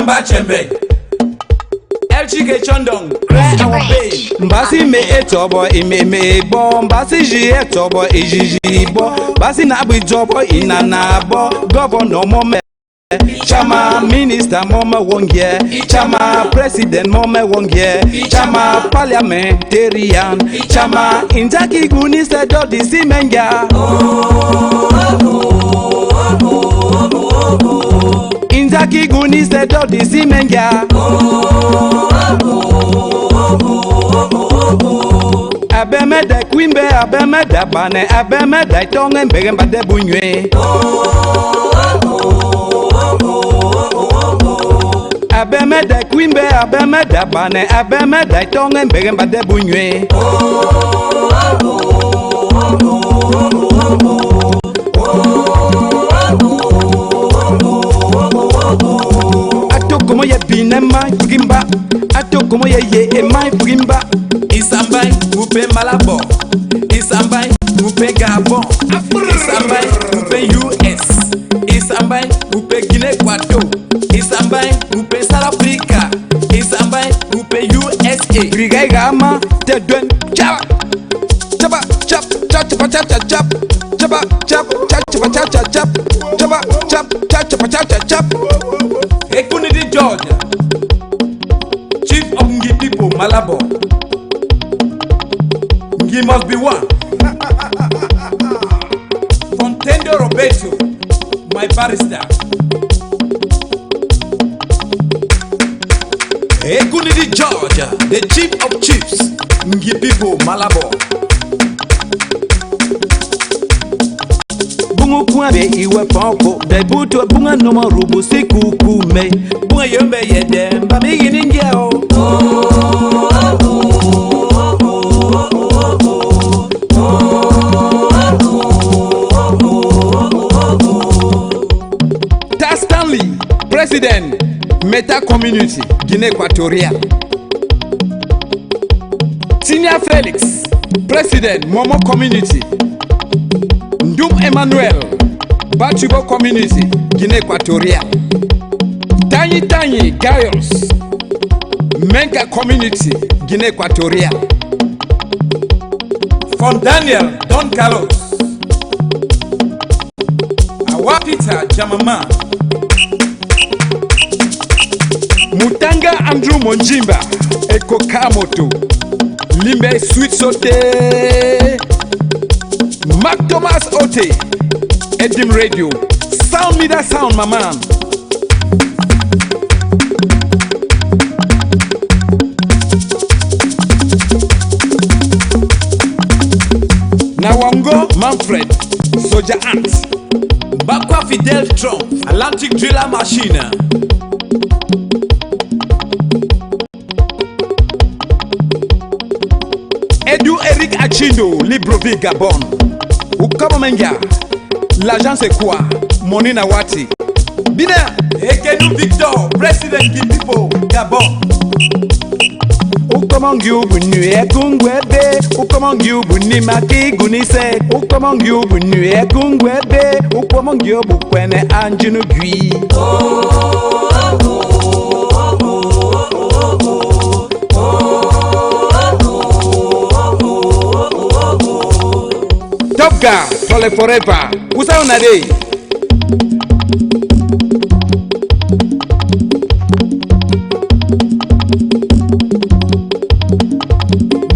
Amba chembe. LGK Chondong, cry our pain. Mbasi me etobo ime bo, mbasi ji etobo ijiji bo, mbasi na bu jobo inana bo, governor mome. Chama minister mome wongye, chama president mome wongye, chama parliamentarian, chama injaki guni se do disi menga. Injaki guni se do disi menga. Abeme de kwimbe, abeme de bane, abeme de tongen begemba de bunywe. Abeme de kwimbe, abeme de bane, abeme de tongen begemba de bunywe. Ato como ye binema bugimba, ato como ye emai bugimba. Isambai, Upe Malabo. Isambai, Upe Gabon. Isambai, Upe US. Isambai, Upe Guinée Equatorial. Isambai, Upe South Africa. Isambai, Upe USA. Brigai gama te duen chap chapa chap chap chapa chap chap chap chapa chap chap chapa chap chap chap chapa chap chap chapa chap chap chap. Ekunidi Georgia. Chief of Ngi people Malabo. Ngi must be one. Fontendo Roberto, my barrister. Ekunidi Georgia, the chief of chiefs, Ngi people Malabo. Bungu kuabe iwe ponko, debuto bunga noma rubu siku kume. Bunga yombe yede, mbami ningeo. Stanley, President, Meta Community, Guinée Equatorial. Senior Felix, President, Momo Community. Ndum Emmanuel, Bachibo Community, Guinée Equatorial. Tiny Gaius, Menka Community, Guinée Equatorial. From Daniel, Don Carlos. Awapita Jamama. Mutanga Andrew Monjimba, Eko Kamoto, Limbe Sweet Sote, Mark Thomas Ote, Edim Radio, Sound me that sound, my man. Nawango Manfred, Soldier Ants, Bakwa Fidel Trump, Atlantic Driller Machine. Edu Eric Achindo, Libreville Gabon. Ukabamenga, l'agence c'est quoi? Monina Wati. Bina, Ekenu Victor, President Gipipo, Gabon. Ukomangu bunu ekungwebe, ukomangu buni maki gunise, ukomangu bunu ekungwebe, ukomangu bukwene anjunu gui. Top Gun, Tole Forever, Usa Unade.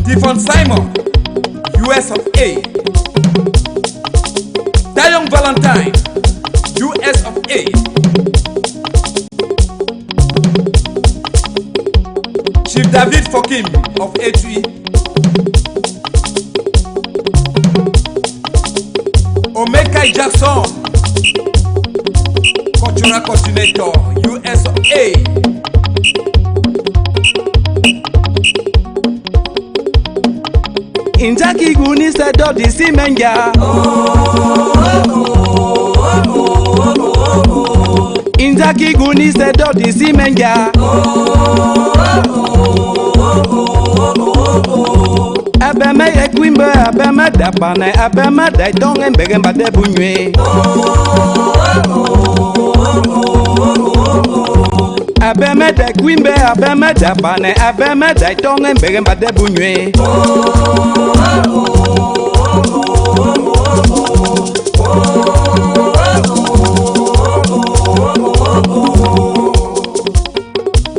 Devon Simon, US of A. Dayong Valentine, US of A. Chief David Fokim of A3. Omeka Jackson, Cultural Coordinator, US of A. Injaki guni se do disi menga. Injaki guni se do disi menga. Abeme ye kwimbe, abeme da bane, abeme da tongen begemba de bunywe. abemede kwimbe abemede bane abemede tonge mbege mbade bunywe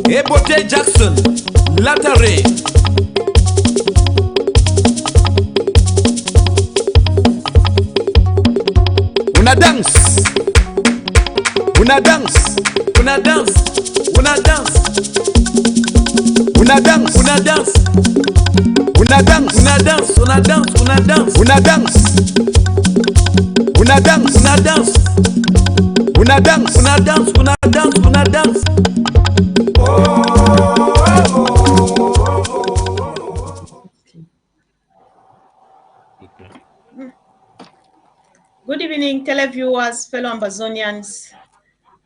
Ebote Jackson, Latare. Una dance, una dance, una dance, una dance, una dance, una dance, una dance, una dance, una dance, una dance, una dance, una dance, una dance, una dance, una dance, una dance, una dance. Good evening, televiewers, fellow Ambazonians.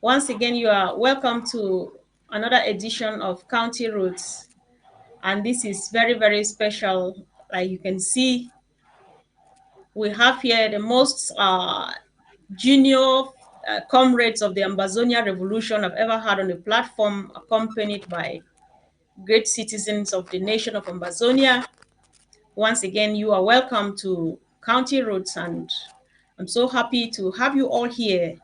Once again, you are welcome to another edition of County Roots. And this is very, very special. Like you can see, we have here the most junior comrades of the Ambazonia Revolution I've ever had on the platform, accompanied by great citizens of the nation of Ambazonia. Once again, you are welcome to County Roots, and I'm so happy to have you all here.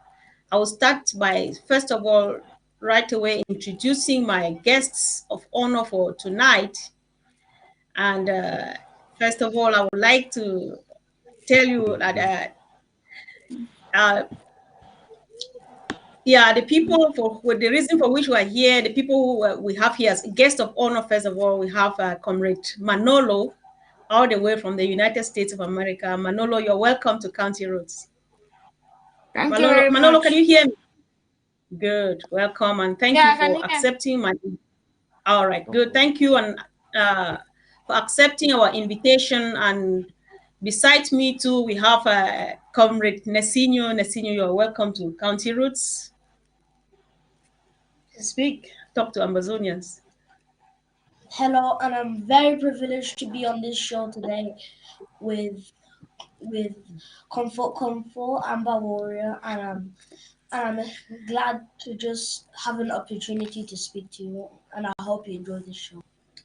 I will start by, first of all, right away introducing my guests of honor for tonight. And first of all, I would like to tell you that the people the reason for which we are here, the people who we have here as guest of honor, first of all, we have Comrade Manolo, all the way from the United States of America. Manolo, you're welcome to County Roots. Thank Manolo, you very Manolo, much. can you hear me? Good, welcome, and thank you for accepting my. All right, good, thank you, and for accepting our invitation. And besides me too, we have Comrade Nesinho. Nesinho, you're welcome to County Roots. Speak, talk to Ambazonians. Hello, and I'm very privileged to be on this show today with Comfort, Amba Warrior, and I'm glad to just have an opportunity to speak to you, and I hope you enjoy this show.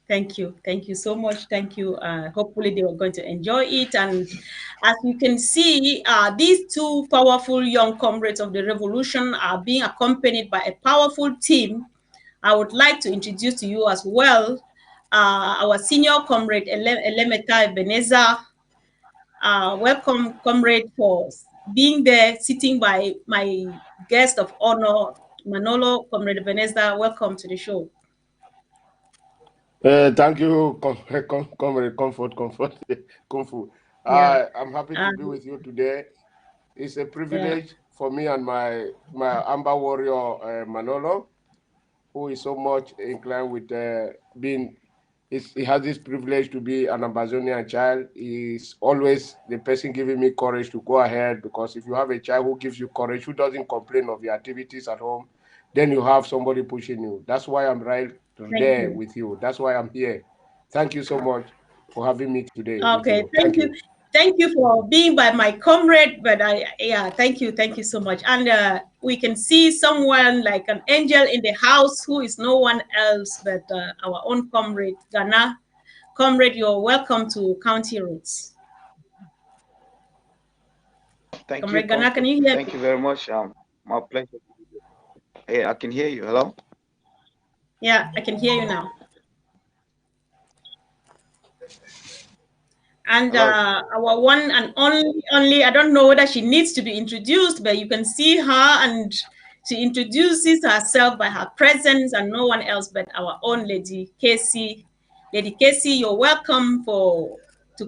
Thank you so much. Thank you. Hopefully they are going to enjoy it. And as you can see, these two powerful young comrades of the revolution are being accompanied by a powerful team. I would like to introduce to you as well our senior comrade Elemeta Ebeneza. Welcome, comrade, for being there, sitting by my guest of honor, Manolo. Comrade Ebeneza, welcome to the show. Thank you, Comrade Comfort. Yeah. I'm happy to be with you today. It's a privilege for me and my Amba warrior Manolo, who is so much inclined with being. He has this privilege to be an Ambazonian child. He's always the person giving me courage to go ahead, because if you have a child who gives you courage, who doesn't complain of your activities at home, then you have somebody pushing you. That's why I'm right there with you. That's why I'm here. Thank you so much for having me today. Okay, thank you. Thank you for being by my comrade. But thank you so much. And we can see someone like an angel in the house who is no one else but our own comrade Ghana. Comrade, you're welcome to County Roots. Thank comrade you, Ghana, can you hear Thank me? you very much. My pleasure. Hey, I can hear you. Hello? Yeah, I can hear you now. And our one and only, I don't know whether she needs to be introduced, but you can see her, and she introduces herself by her presence and no one else but our own Lady Casey. Lady Casey, you're welcome to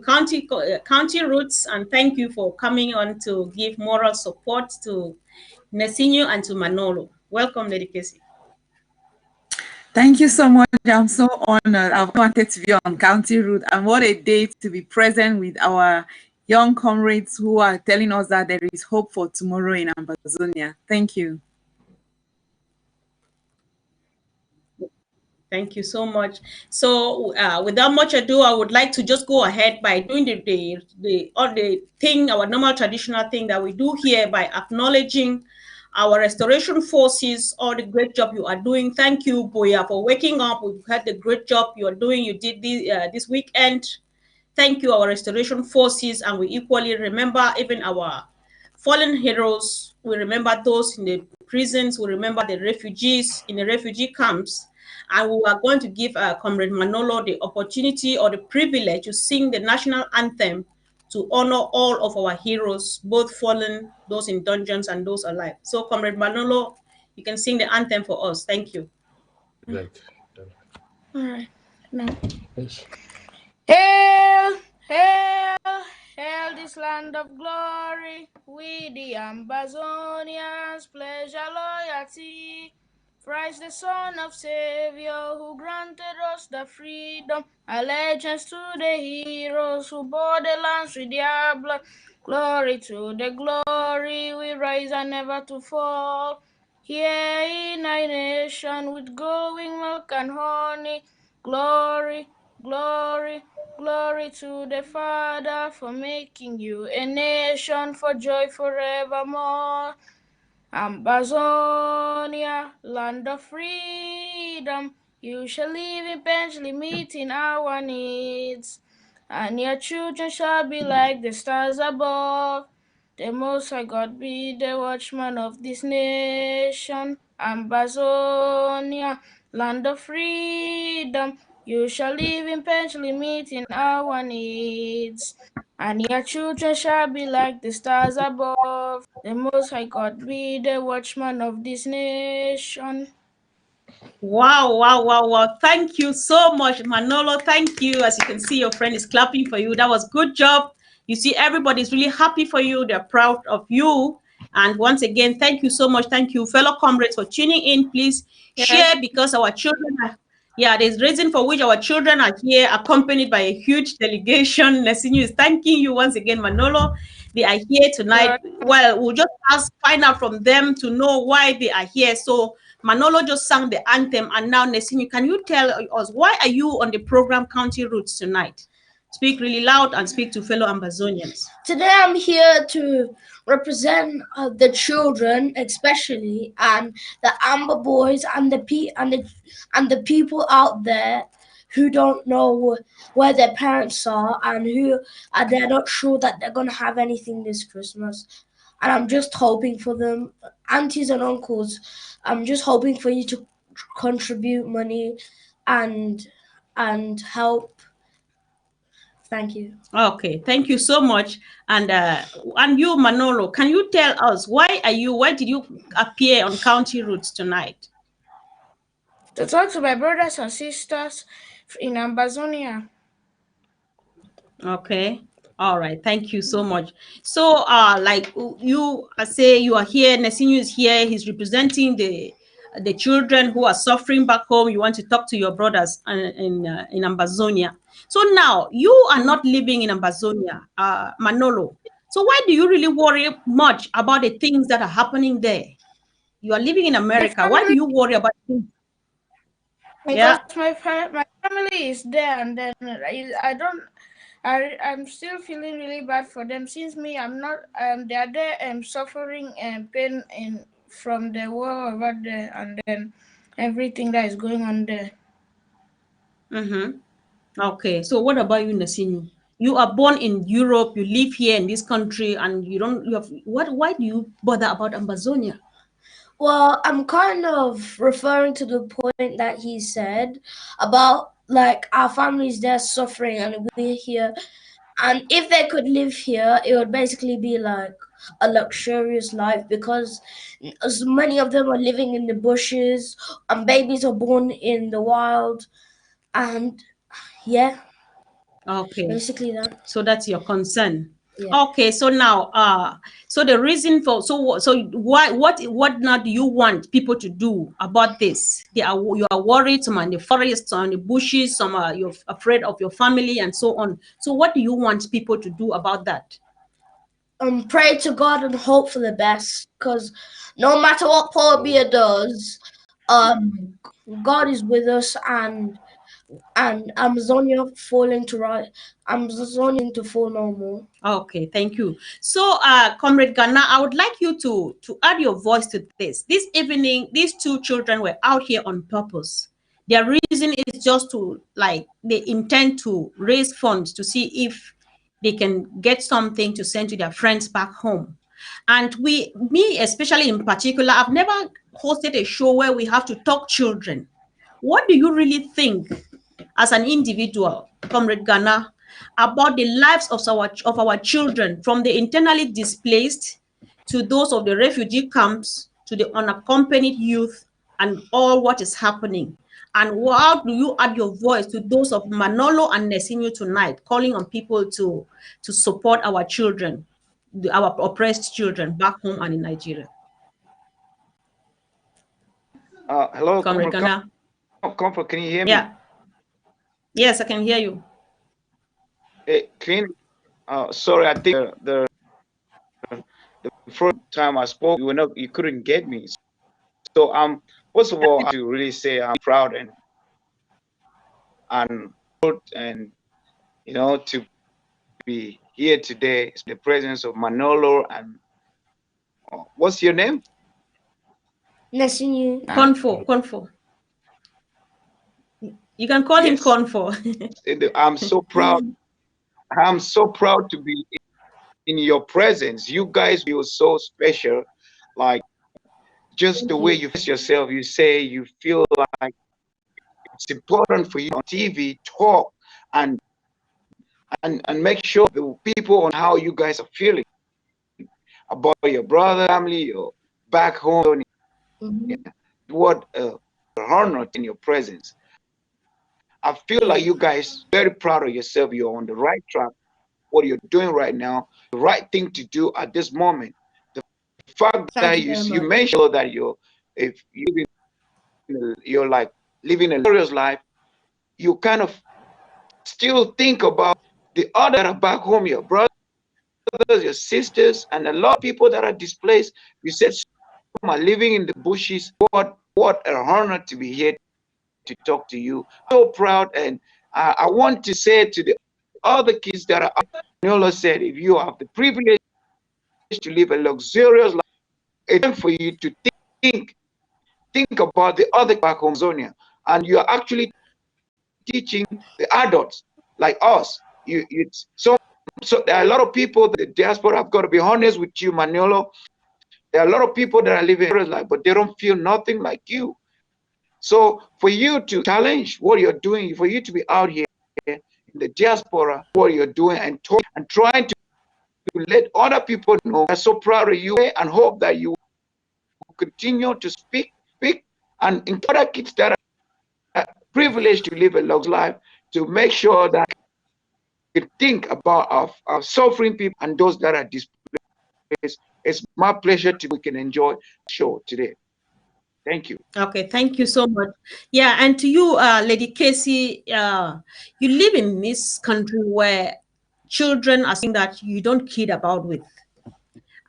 County Roots, and thank you for coming on to give moral support to Nesinho and to Manolo. Welcome, Lady Casey. Thank you so much. I'm so honored. I've wanted to be on County Route, and what a day to be present with our young comrades who are telling us that there is hope for tomorrow in Ambazonia. Thank you. Thank you so much. So without much ado, I would like to just go ahead by doing the thing, our normal traditional thing that we do here, by acknowledging our restoration forces, all the great job you are doing. Thank you, Boya, for waking up. We've had the great job you are doing. You did this weekend. Thank you, our restoration forces, and we equally remember even our fallen heroes. We remember those in the prisons. We remember the refugees in the refugee camps. And we are going to give Comrade Manolo the opportunity or the privilege to sing the national anthem to honor all of our heroes, both fallen, those in dungeons, and those alive. So, Comrade Manolo, you can sing the anthem for us. Thank you. Right. All right. Now. Hail, hail, hail this land of glory, we the Ambazonians pledge our loyalty. Christ the Son of Savior, who granted us the freedom, allegiance to the heroes who bore the lands with their blood. Glory to the glory, we rise and never to fall. Here in our nation with glowing milk and honey, glory, glory, glory to the Father for making you a nation for joy forevermore. Ambazonia, land of freedom, you shall live in peacefully meeting our needs, and your children shall be like the stars above. The Most High God be the watchman of this nation. Ambazonia, land of freedom, you shall live in peacefully meeting our needs, and your children shall be like the stars above. The Most High God be the watchman of this nation. Wow, wow, wow, wow. Thank you so much, Manolo. Thank you. As you can see, your friend is clapping for you. That was good job. You see, everybody's really happy for you. They're proud of you. And once again, thank you so much. Thank you, fellow comrades, for tuning in. Please share because our children are, yeah, there's reason for which our children are here, accompanied by a huge delegation. Nesinu is thanking you once again, Manolo. They are here tonight. Well, we'll just find out from them to know why they are here. So Manolo just sang the anthem, and now Nesinu, can you tell us why are you on the program County Roots tonight? Speak really loud and speak to fellow Ambazonians. Today I'm here to represent the children, especially, and the Amba boys and the people out there who don't know where their parents are and who they're not sure that they're gonna have anything this Christmas. And I'm just hoping for them, aunties and uncles. I'm just hoping for you to contribute money and help. Thank you. Okay, thank you so much. And you, Manolo, can you tell us why did you appear on County Roots tonight? To talk to my brothers and sisters in Ambazonia. Okay. All right. Thank you so much. So, like you say, you are here. Nesinu is here. He's representing the children who are suffering back home. You want to talk to your brothers in Ambazonia. So now you are not living in Ambazonia, Manolo. So why do you really worry much about the things that are happening there? You are living in America. Why do you worry about things? Because my family is there, and then I'm still feeling really bad for them since I'm not. They are there suffering and pain from the war over there, and then everything that is going on there. Mm-hmm. Okay, so what about you, Nesinu? You are born in Europe, you live here in this country, and why do you bother about Ambazonia? Well, I'm kind of referring to the point that he said about like our families there suffering and we're here. And if they could live here, it would basically be like a luxurious life because as many of them are living in the bushes and babies are born in the wild. And yeah. Okay. Basically that. So that's your concern. Yeah. Okay, so now so the reason for what now do you want people to do about this? You are worried, some are in the forest, some are in the bushes, some are you're afraid of your family and so on. So what do you want people to do about that? Pray to God and hope for the best, because no matter what Paul Biya does, God is with us, and and Amazonia falling to right, Amazonia to fall normal. Okay, thank you. So, Comrade Ghana, I would like you to add your voice to this. This evening, these two children were out here on purpose. Their reason is just to, like, they intend to raise funds to see if they can get something to send to their friends back home. And me especially in particular, I've never hosted a show where we have to talk children. What do you really think as an individual, Comrade Ghana, about the lives of our children, from the internally displaced to those of the refugee camps to the unaccompanied youth, and all what is happening? And how do you add your voice to those of Manolo and Nesinho tonight, calling on people to support our children, our oppressed children back home and in Nigeria? Hello, Comrade Ghana. Comfort, can you hear me? Yeah. Yes, I can hear you. Clean. Sorry, I think the first time I spoke, you couldn't get me. So first of all, I to really say I'm proud and to be here today in the presence of Manolo and what's your name? Nesinho. Confo. You can call him Confo. I'm so proud. I'm so proud to be in your presence. You guys feel so special. Like just the way you face yourself, you say you feel like it's important for you on TV talk and make sure the people on how you guys are feeling about your brother, family, your back home. What honor in your presence. I feel like you guys very proud of yourself. You're on the right track. What you're doing right now, the right thing to do at this moment. The fact that you mentioned that you're like living a glorious life, you kind of still think about the other that are back home, your brothers, your sisters, and a lot of people that are displaced. You said some are living in the bushes. What an honor to be here to talk to you. So proud, and I want to say to the other kids that are, Nola said, if you have the privilege to live a luxurious life, it's time for you to think about the other back home zone, and you are actually teaching the adults like us. So there are a lot of people, the diaspora. I've got to be honest with you, Manolo. There are a lot of people that are living a life, but they don't feel nothing like you. So for you to challenge what you're doing, for you to be out here in the diaspora, what you're doing and trying to let other people know, I'm so proud of you and hope that you will continue to speak, and encourage kids that are privileged to live a long life to make sure that we think about our suffering people and those that are displaced. It's my pleasure we can enjoy the show today. Thank you. Okay, thank you so much. Yeah, and to you, Lady Casey, you live in this country where children are something that you don't kid about with.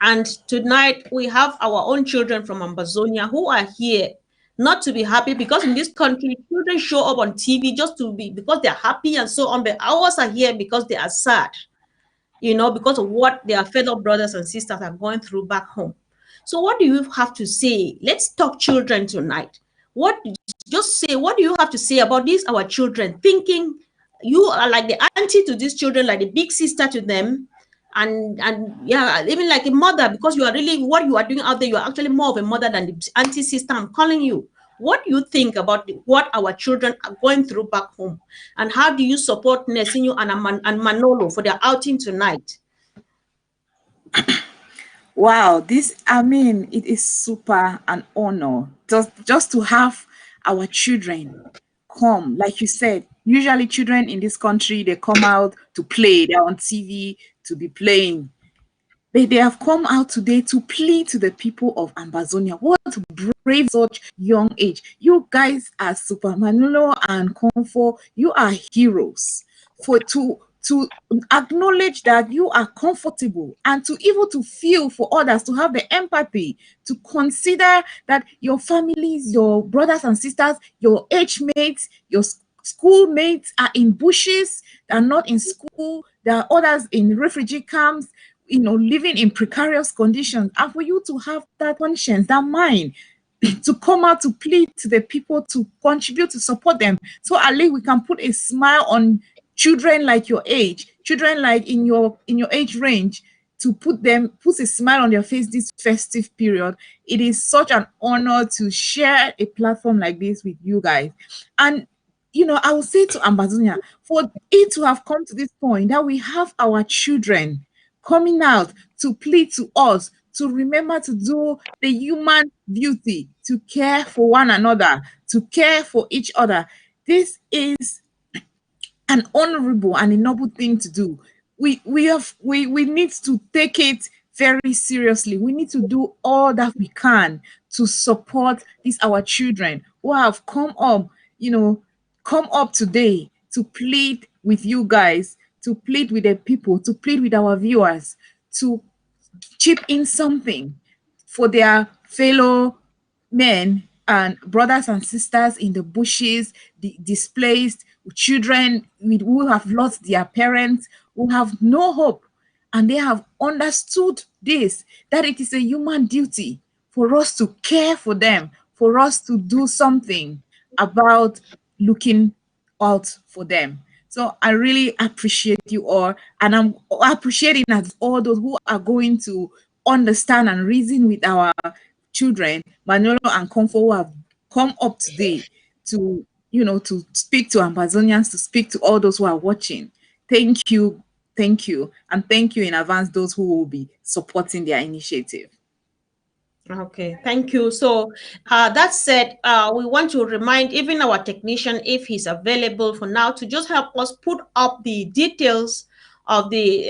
And tonight we have our own children from Ambazonia who are here not to be happy, because in this country, children show up on TV just to be, because they're happy and so on, but ours are here because they are sad, because of what their fellow brothers and sisters are going through back home. So what do you have to say? Let's talk children tonight. What do you have to say about these, our children, thinking you are like the auntie to these children, like the big sister to them, and yeah, even like a mother, because you are really, what you are doing out there, you are actually more of a mother than the auntie sister I'm calling you. What do you think about what our children are going through back home? And how do you support Nesinho and Manolo for their outing tonight? Wow, it is super an honor just to have our children come. Like you said, usually children in this country, they come out to play. They're on TV to be playing. They have come out today to plead to the people of Ambazonia. What brave such young age. You guys are Super Manolo and Comfort. You are heroes. To acknowledge that you are comfortable and to even to feel for others, to have the empathy, to consider that your families, your brothers and sisters, your age mates, your schoolmates are in bushes, they are not in school, there are others in refugee camps, living in precarious conditions. And for you to have that conscience, that mind, to come out to plead to the people to contribute to support them, so at least we can put a smile on children like your age, children like in your age range, to put a smile on their face this festive period. It is such an honor to share a platform like this with you guys. And I will say to Ambazonia, for it to have come to this point that we have our children coming out to plead to us to remember to do the human duty, to care for one another, to care for each other. This is an honorable and a noble thing to do. We need to take it very seriously. We need to do all that we can to support these our children who have come up today to plead with you guys, to plead with the people, to plead with our viewers, to chip in something for their fellow men and brothers and sisters in the bushes, the displaced children who have lost their parents, who have no hope. And they have understood this, that it is a human duty for us to care for them, for us to do something about looking out for them. So I really appreciate you all, and I'm appreciating as all those who are going to understand and reason with our children, Manolo and Comfort, who have come up today to to speak to Amazonians, to speak to all those who are watching. Thank you, and thank you in advance those who will be supporting their initiative. Okay, thank you. So that said, we want to remind even our technician, if he's available for now, to just help us put up the details of the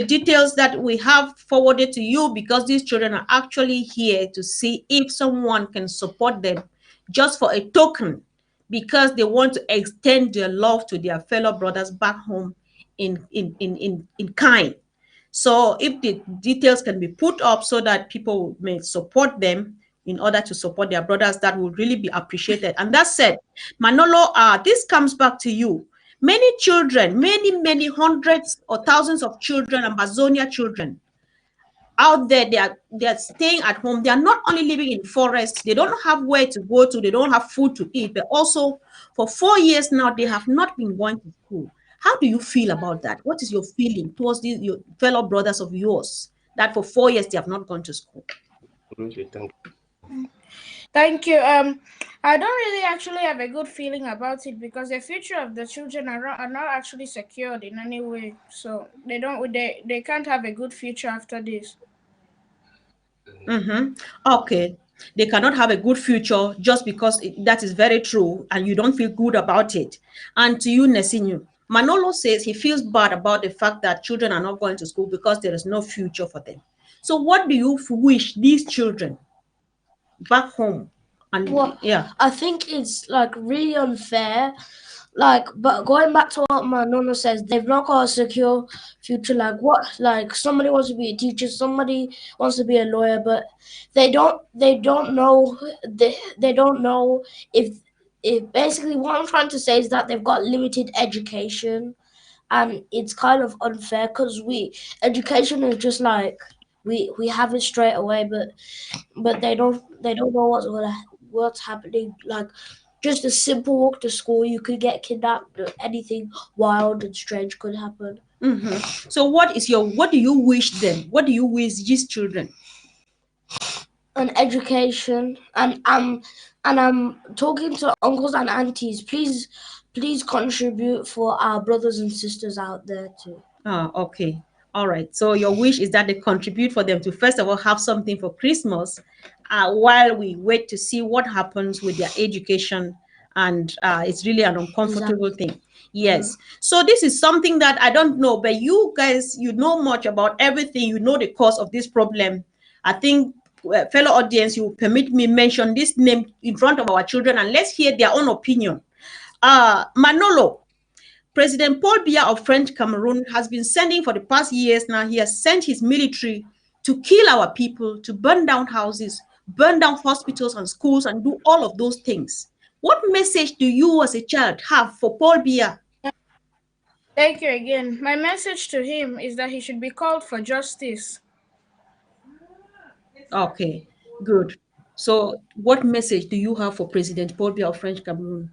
details that we have forwarded to you, because these children are actually here to see if someone can support them just for a token, because they want to extend their love to their fellow brothers back home in kind. So if the details can be put up so that people may support them in order to support their brothers, that would really be appreciated. And that said, Manolo, this comes back to you. Many children, many hundreds or thousands of children, Amazonia children out there, they are staying at home. They are not only living in forests, they don't have where to go to, they don't have food to eat, but also for 4 years now, they have not been going to school. How do you feel about that? What is your feeling towards your fellow brothers of yours that for 4 years they have not gone to school? Thank you. I don't really actually have a good feeling about it, because the future of the children are not actually secured in any way. So they can't have a good future after this. Okay. They cannot have a good future just because that is very true, and you don't feel good about it. And to you, Nesinyu, Manolo says he feels bad about the fact that children are not going to school because there is no future for them. So what do you wish these children back home? And Well, yeah, I think it's like really unfair. But going back to what Manolo says, they've not got a secure future. Like somebody wants to be a teacher, somebody wants to be a lawyer, but they don't know if basically what I'm trying to say is that they've got limited education, and it's kind of unfair, because education is just like we have it straight away, but they don't know what's happening. Like just a simple walk to school, you could get kidnapped. Anything wild and strange could happen. So what do you wish them? What do you wish these children? An education, and I'm talking to uncles and aunties. Please contribute for our brothers and sisters out there too. Okay. All right. So your wish is that they contribute for them to first of all have something for Christmas, while we wait to see what happens with their education. And it's really an uncomfortable thing. Yes. So this is something that I don't know, but you guys, you know much about everything. You know the cause of this problem. I think, fellow audience, you permit me mention this name in front of our children, and let's hear their own opinion. Manolo, President Paul Biya of French Cameroon has been sending for the past years now. He has sent his military to kill our people, to burn down houses, burn down hospitals and schools, and do all of those things. What message do you as a child have for Paul Biya? Thank you again. My message to him is that he should be called for justice. Okay, good. So, what message do you have for President Paul Biya of French Cameroon?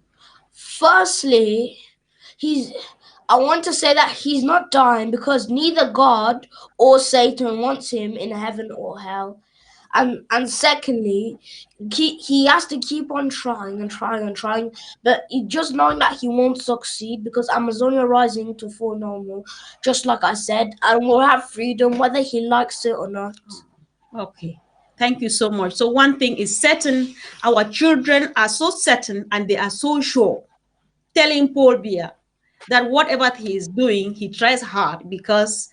Firstly, he's I want to say that he's not dying because neither God or Satan wants him in heaven or hell. And secondly, he has to keep on trying and trying and trying, but just knowing that he won't succeed because Amazonia rising to full normal, just like I said, and we'll have freedom whether he likes it or not. Okay, thank you so much. So, one thing is certain, our children are so certain and they are so sure, telling Paul Biya that whatever he is doing, he tries hard because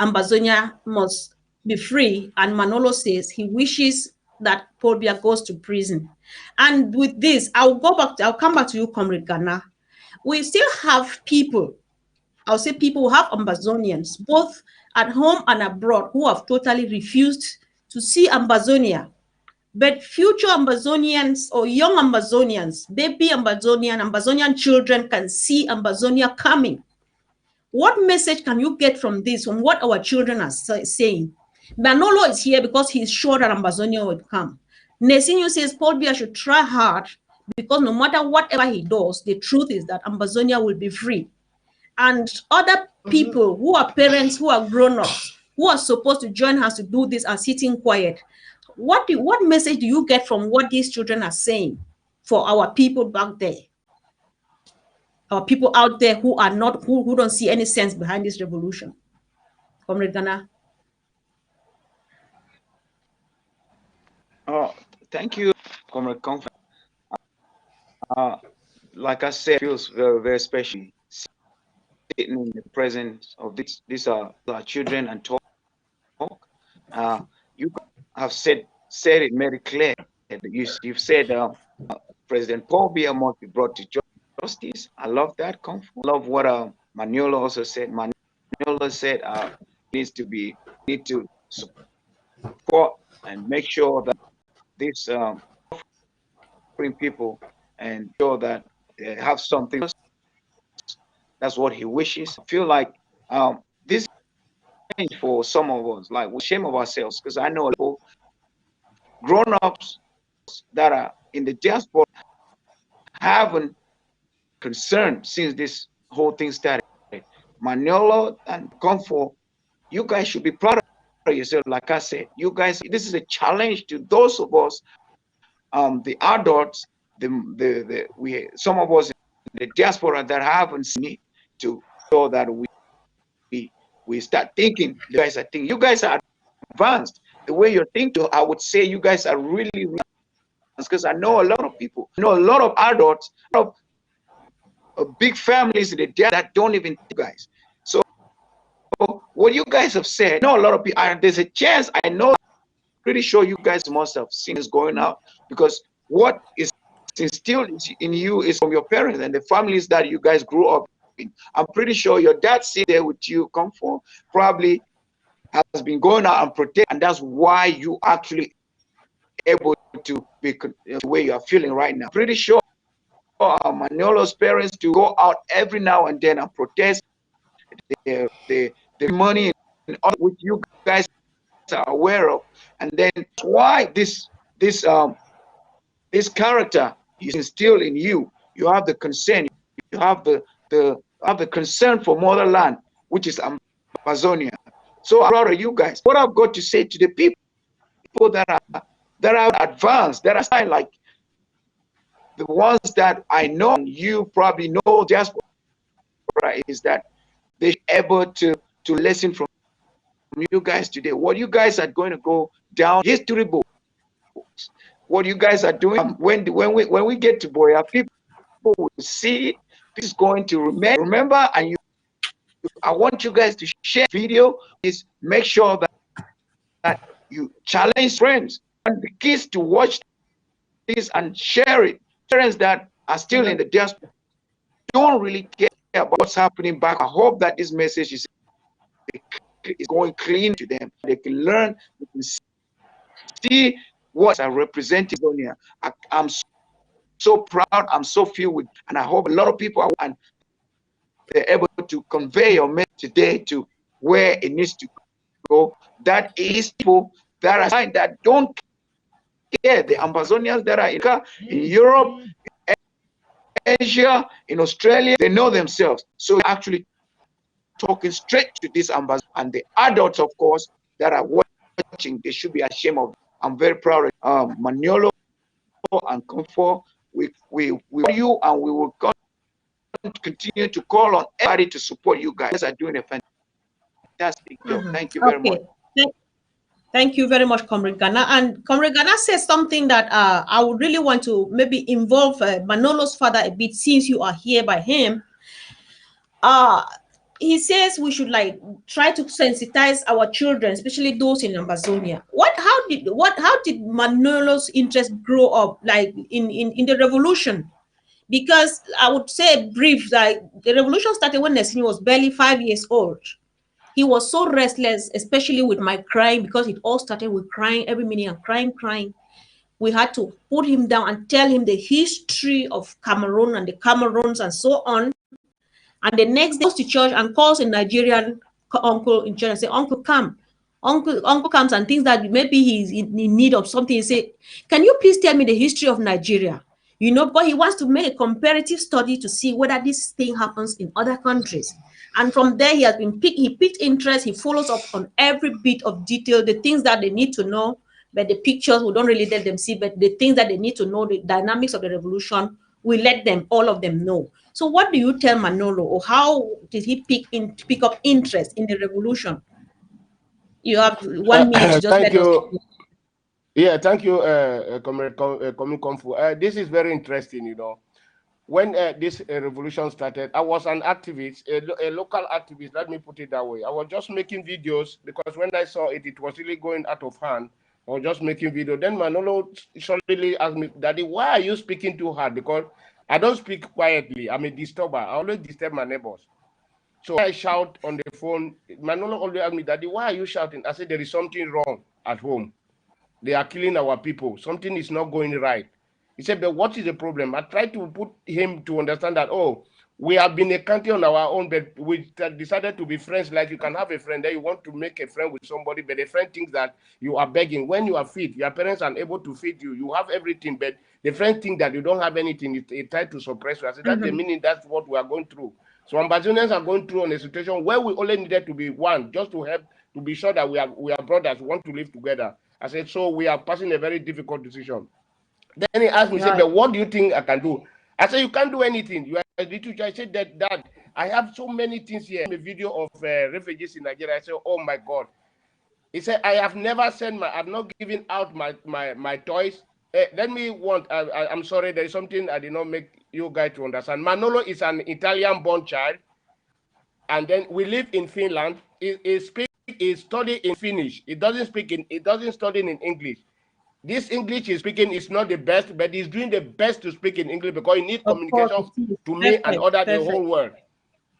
Ambazonia must be free. And Manolo says he wishes that Paul Biya goes to prison. And with this, I'll come back to you, Comrade Ghana. We still have people, I'll say people who have Ambazonians, both at home and abroad, who have totally refused to see Ambazonia. But future Ambazonians or young Ambazonians, baby Ambazonian children can see Ambazonia coming. What message can you get from this, from what our children are saying? Manolo is here because he's sure that Ambazonia will come. Nesinho says Paul Biya should try hard because no matter whatever he does, the truth is that Ambazonia will be free. And other people who are parents, who are grown-ups, who are supposed to join us to do this are sitting quiet. What message do you get from what these children are saying for our people back there? Our people out there who are not, who don't see any sense behind this revolution. Comrade Ghana. Oh, thank you, Comrade Comfort. Like I said, it feels very, very special sitting in the presence of these are our children and talk. You have said it very clear. You've said President Paul Biya must be brought to justice. I love that comfort. I love what Maniola also said. Maniola said need to support and make sure that these suffering people and sure that they have something. That's what he wishes. I feel like this change for some of us, like we shame of ourselves, because I know people, grown-ups that are in the diaspora haven't concerned since this whole thing started. Manolo and Comfort, you guys should be proud of yourself. Like I said, you guys, this is a challenge to those of us, the adults, some of us in the diaspora that haven't seen it, to show that we start thinking. You guys are advanced. The way you're thinking, I would say you guys are really advanced, because I know a lot of people, I know a lot of adults, a lot of big families in the diaspora that don't even think, guys. So what you guys have said, I know a lot of people, there's a chance, I know, pretty sure you guys must have seen this going out, because what is instilled in you is from your parents and the families that you guys grew up in. I'm pretty sure your dad sit there with you, Comfort, probably has been going out and protect, and that's why you actually able to be the way you are feeling right now. Pretty sure Manolo's parents to go out every now and then and protest the money and all which you guys are aware of, and then why this character is instilled in you. You have the concern, you have the concern for motherland, which is Amazonia. So I'm proud of you guys. What I've got to say to the people that are advanced, that are like the ones that I know, and you probably know diaspora, is that they're able to listen from you guys today. What you guys are going to go down history books. What you guys are doing when we get to Boya, people will see it. This is going to remember, and I want you guys to share video. Is make sure that you challenge friends and the kids to watch this and share it. Parents that are still in the diaspora don't really care about what's happening back. I hope that this message is going clean to them. They can learn, they can see what are represented on here. I'm so proud. I'm so filled with, and I hope a lot of people are, and they're able to convey your message today to where it needs to go. That is people that are that don't care. The Amazonians that are in Europe, Asia, in Australia, they know themselves. So actually talking straight to this ambassador, and the adults, of course, that are watching, they should be ashamed of. I'm very proud of Maniolo and Comfort. We you, and we will continue to call on everybody to support you guys. You guys are doing a fantastic job. Thank you very much. Thank you very much, Comrade Ghana. And Comrade Ghana says something that I would really want to maybe involve Manolo's father a bit, since you are here by him. He says we should like try to sensitize our children, especially those in Amazonia. How did Manolo's interest grow up, like in the revolution? Because I would say brief, like the revolution started when Nesini was barely 5 years old. He was so restless, especially with my crying, because it all started with crying every minute and crying. We had to put him down and tell him the history of Cameroon and the Cameroons and so on. And the next day, he goes to church and calls a Nigerian uncle in church and say, "Uncle, come." Uncle comes and thinks that maybe he's in need of something. He say, "Can you please tell me the history of Nigeria?" You know, but he wants to make a comparative study to see whether this thing happens in other countries. And from there, he picked interest. He follows up on every bit of detail, the things that they need to know, but the pictures we don't really let them see, but the things that they need to know, the dynamics of the revolution, we let them, all of them know. So what do you tell Manolo, or how did he pick up interest in the revolution? You have 1 minute to just thank let us you. know. Yeah, thank you, Comrade Komfu. This is very interesting, you know. When this revolution started, I was an activist, a local activist, let me put it that way. I was just making videos because when I saw it, it was really going out of hand. I was just making videos. Then Manolo suddenly asked me, "Daddy, why are you speaking too hard?" Because I don't speak quietly. I'm a disturber. I always disturb my neighbors. So I shout on the phone. Manolo always asked me, "Daddy, why are you shouting?" I said, "There is something wrong at home. They are killing our people. Something is not going right." He said, "But what is the problem?" I tried to put him to understand that, oh, we have been a country on our own, but we decided to be friends. Like you can have a friend, then you want to make a friend with somebody, but the friend thinks that you are begging. When you are fit, your parents are able to feed you. You have everything, but the friend thinks that you don't have anything. They try to suppress you. I said, that's the meaning. That's what we are going through. So Ambazonians are going through on a situation where we only needed to be one, just to help, to be sure that we are brothers, we want to live together. I said, so we are passing a very difficult decision. Then he asked me, he said, "But what do you think I can do?" I said, "You can't do anything. You are a little child." I said, Dad, I have so many things here. A video of refugees in Nigeria. I said, "Oh my God." He said, "I have never sent I've not given out my toys." I'm sorry, there is something I did not make you guys to understand. Manolo is an Italian-born child, and then we live in Finland. He study in Finnish. It doesn't study in English. This English he's speaking is not the best, but he's doing the best to speak in English because he needs communication to me and the whole world.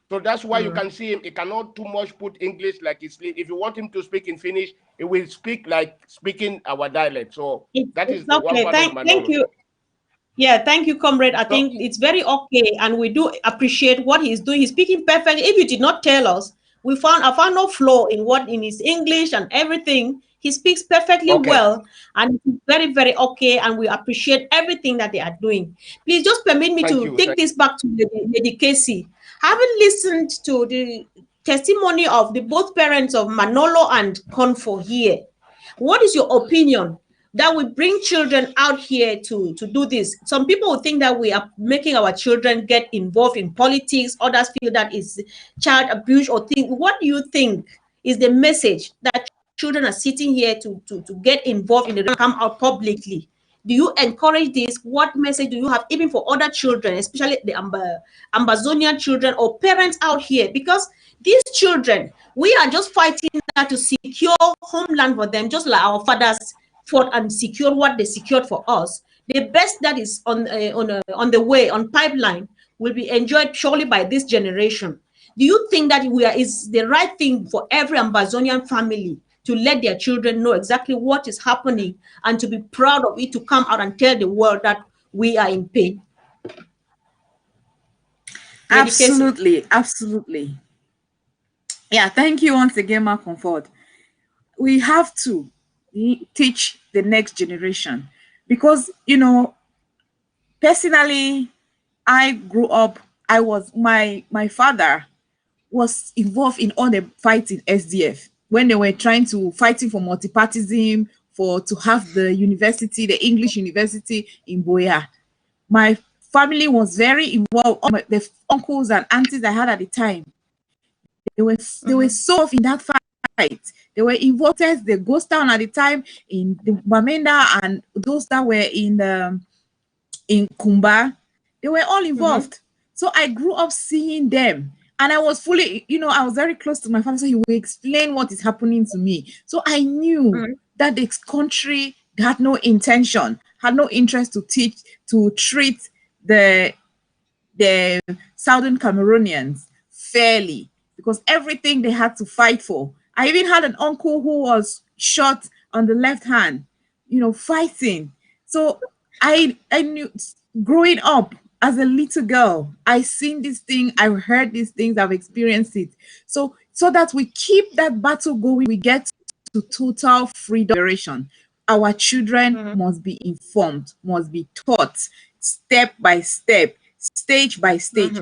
So that's why you can see him. He cannot too much put English like he's. If you want him to speak in Finnish, he will speak like speaking our dialect. So that is the one part of my Thank you. Yeah, thank you, comrade. I think it's very okay, and we do appreciate what he's doing. He's speaking perfectly. If you did not tell us, I found no flaw in his English and everything. He speaks perfectly well, and it's very, very okay, and we appreciate everything that they are doing. Please just permit me to take this back to Lady Casey. Having listened to the testimony of the both parents of Manolo and Konfo here, what is your opinion that we bring children out here to do this? Some people would think that we are making our children get involved in politics. Others feel that is child abuse or thing. What do you think is the message that children are sitting here to get involved in the come out publicly? Do you encourage this? What message do you have even for other children, especially the Ambazonian children or parents out here? Because these children, we are just fighting to secure homeland for them, just like our fathers fought and secured what they secured for us. The best that is on the way, on pipeline, will be enjoyed surely by this generation. Do you think that is the right thing for every Ambazonian family to let their children know exactly what is happening and to be proud of it, to come out and tell the world that we are in pain. Absolutely, absolutely. Yeah, thank you once again, Ma Comfort. We have to teach the next generation because, you know, personally, I grew up, I was, my father was involved in all the fights in SDF when they were trying to fighting for multipartism, for to have the university, the English university in Boya. My family was very involved. All the uncles and aunties I had at the time, they were so in that fight. They were involved. The ghost town at the time in the Bamenda and those that were in Kumba, they were all involved. So I grew up seeing them. And I was fully, you know, I was very close to my father, so he would explain what is happening to me. So I knew that this country had no intention, had no interest to treat the Southern Cameroonians fairly because everything they had to fight for. I even had an uncle who was shot on the left hand, you know, fighting. So I knew growing up as a little girl, I seen this thing, I heard these things, I've experienced it. So that we keep that battle going, we get to total freedom. Our children must be informed, must be taught step by step, stage by stage,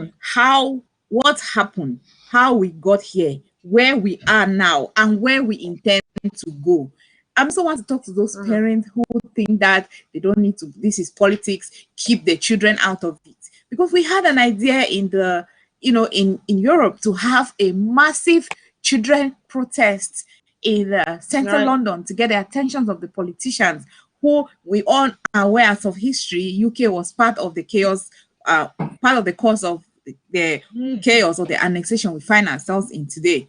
what happened, how we got here, where we are now, and where we intend to go. I also want to talk to those parents who think that they don't need to, this is politics, keep the children out of it. Because we had an idea in the, you know, in Europe to have a massive children protest in central London to get the attention of the politicians who we all are aware of history. UK was part of the chaos, part of the cause of the chaos or the annexation we find ourselves in today.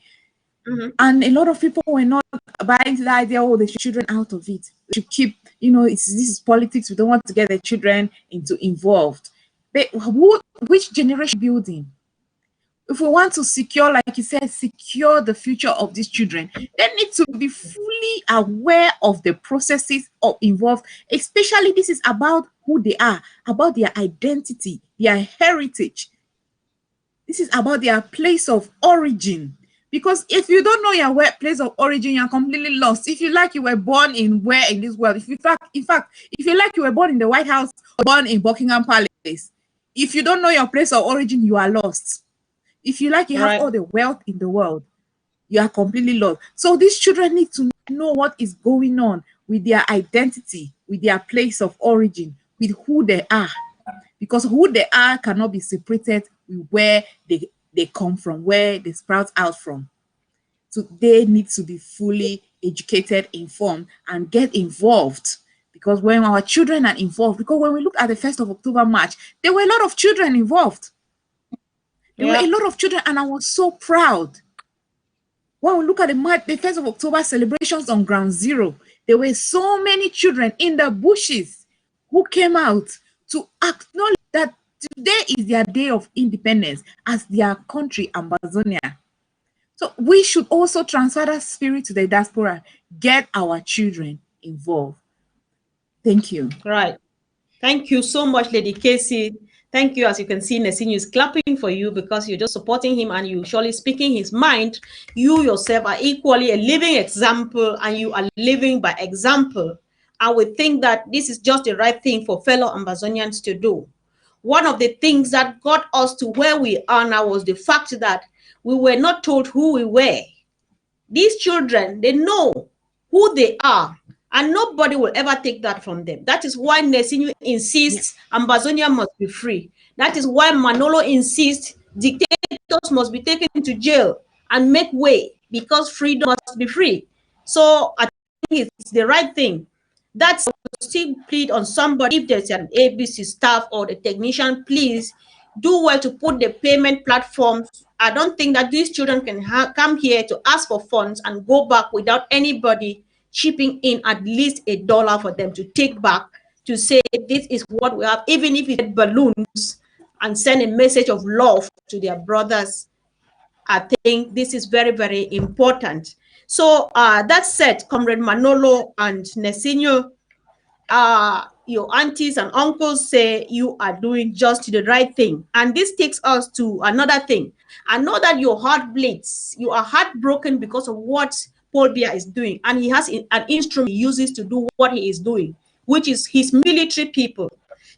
And a lot of people were not buying the idea, oh, the children out of it. We should keep, you know, this is politics. We don't want to get the children involved. But which generation building? If we want to secure, like you said, secure the future of these children, they need to be fully aware of the processes involved. Especially this is about who they are, about their identity, their heritage. This is about their place of origin. Because if you don't know your place of origin, you're completely lost. If you like you were born in where in this world, if you in fact, if you like you were born in the White House or born in Buckingham Palace, if you don't know your place of origin, you are lost. If you like you have all the wealth in the world, you are completely lost. So these children need to know what is going on with their identity, with their place of origin, with who they are. Because who they are cannot be separated with where they come from, where they sprout out from. So they need to be fully educated, informed, and get involved. Because when our children are involved, because when we look at the 1st of October march, there were a lot of children involved. There were a lot of children, and I was so proud. When we look at the 1st of October celebrations on Ground Zero, there were so many children in the bushes who came out to acknowledge that today is their day of independence as their country, Ambazonia. So we should also transfer that spirit to the diaspora, get our children involved. Thank you. Right. Thank you so much, Lady Casey. Thank you. As you can see, Nesinho is clapping for you because you're just supporting him and you surely speaking his mind. You yourself are equally a living example and you are living by example. I would think that this is just the right thing for fellow Ambazonians to do. One of the things that got us to where we are now was the fact that we were not told who we were. These children, they know who they are, and nobody will ever take that from them. That is why Nesinho insists Ambazonia must be free. That is why Manolo insists dictators must be taken to jail and make way because freedom must be free. So I think it's the right thing. That's still plead on somebody. If there's an ABC staff or the technician, please do well to put the payment platforms. I don't think that these children can come here to ask for funds and go back without anybody chipping in at least $1 for them to take back to say this is what we have, even if it's balloons and send a message of love to their brothers. I think this is very, very important. So that said, Comrade Manolo and Nesinho, your aunties and uncles say you are doing just the right thing. And this takes us to another thing. I know that your heart bleeds. You are heartbroken because of what Paul Biya is doing. And he has an instrument he uses to do what he is doing, which is his military people.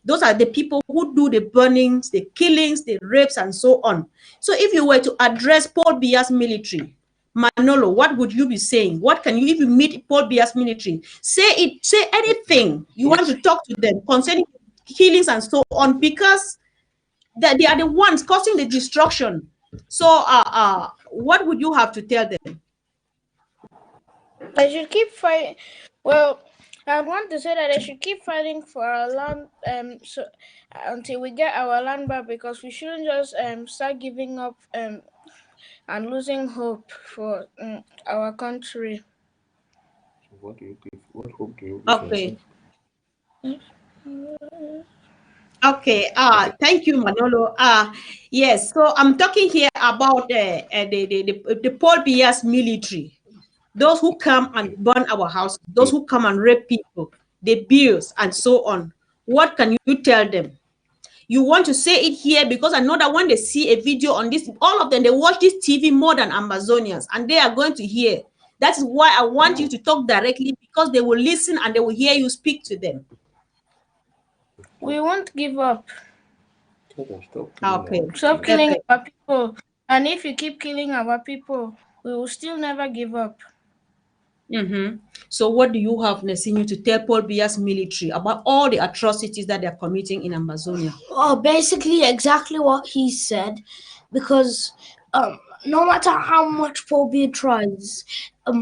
Those are the people who do the burnings, the killings, the rapes, and so on. So if you were to address Paul Biya's military, Manolo, what would you be saying? What can you, if you meet Paul Biya's military, say anything you want to talk to them concerning killings and so on, because they are the ones causing the destruction. So, what would you have to tell them? They should keep fighting. Well, I want to say that they should keep fighting for our land, so until we get our land back, because we shouldn't just start giving up and losing hope for our country. What do you give? What hope do you give Okay. yourself? Okay. Thank you, Manolo. Yes. So I'm talking here about the Paul Biya's military. Those who come and burn our houses, those who come and rape people, the bills, and so on. What can you tell them? You want to say it here because I know that when they see a video on this, all of them, they watch this TV more than Amazonians, and they are going to hear. That is why I want you to talk directly, because they will listen and they will hear you speak to them. We won't give up. Okay. Stop killing our people. And if you keep killing our people, we will still never give up. So what do you have, Nesinyu, to tell Paul Biya's military about all the atrocities that they're committing in Amazonia? Oh, basically exactly what he said, because no matter how much Paul Biya tries,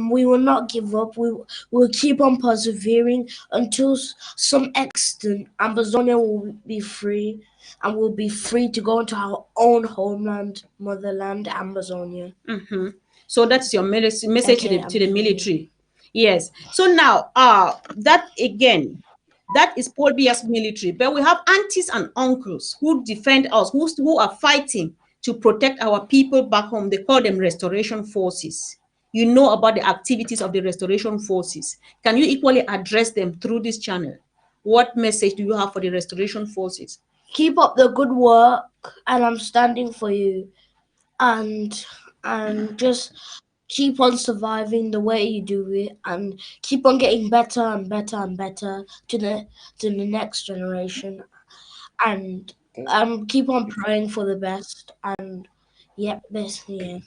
we will not give up. We will keep on persevering until some extent Amazonia will be free, and we'll be free to go into our own homeland, motherland, Amazonia. So that's your message Okay, to the military. Yes. So now, that again, that is Paul Biya's military. But we have aunties and uncles who defend us, who are fighting to protect our people back home. They call them restoration forces. You know about the activities of the restoration forces. Can you equally address them through this channel? What message do you have for the restoration forces? Keep up the good work, and I'm standing for you. And just keep on surviving the way you do it, and keep on getting better and better and better to the next generation, and keep on praying for the best. And yeah, basically, yeah.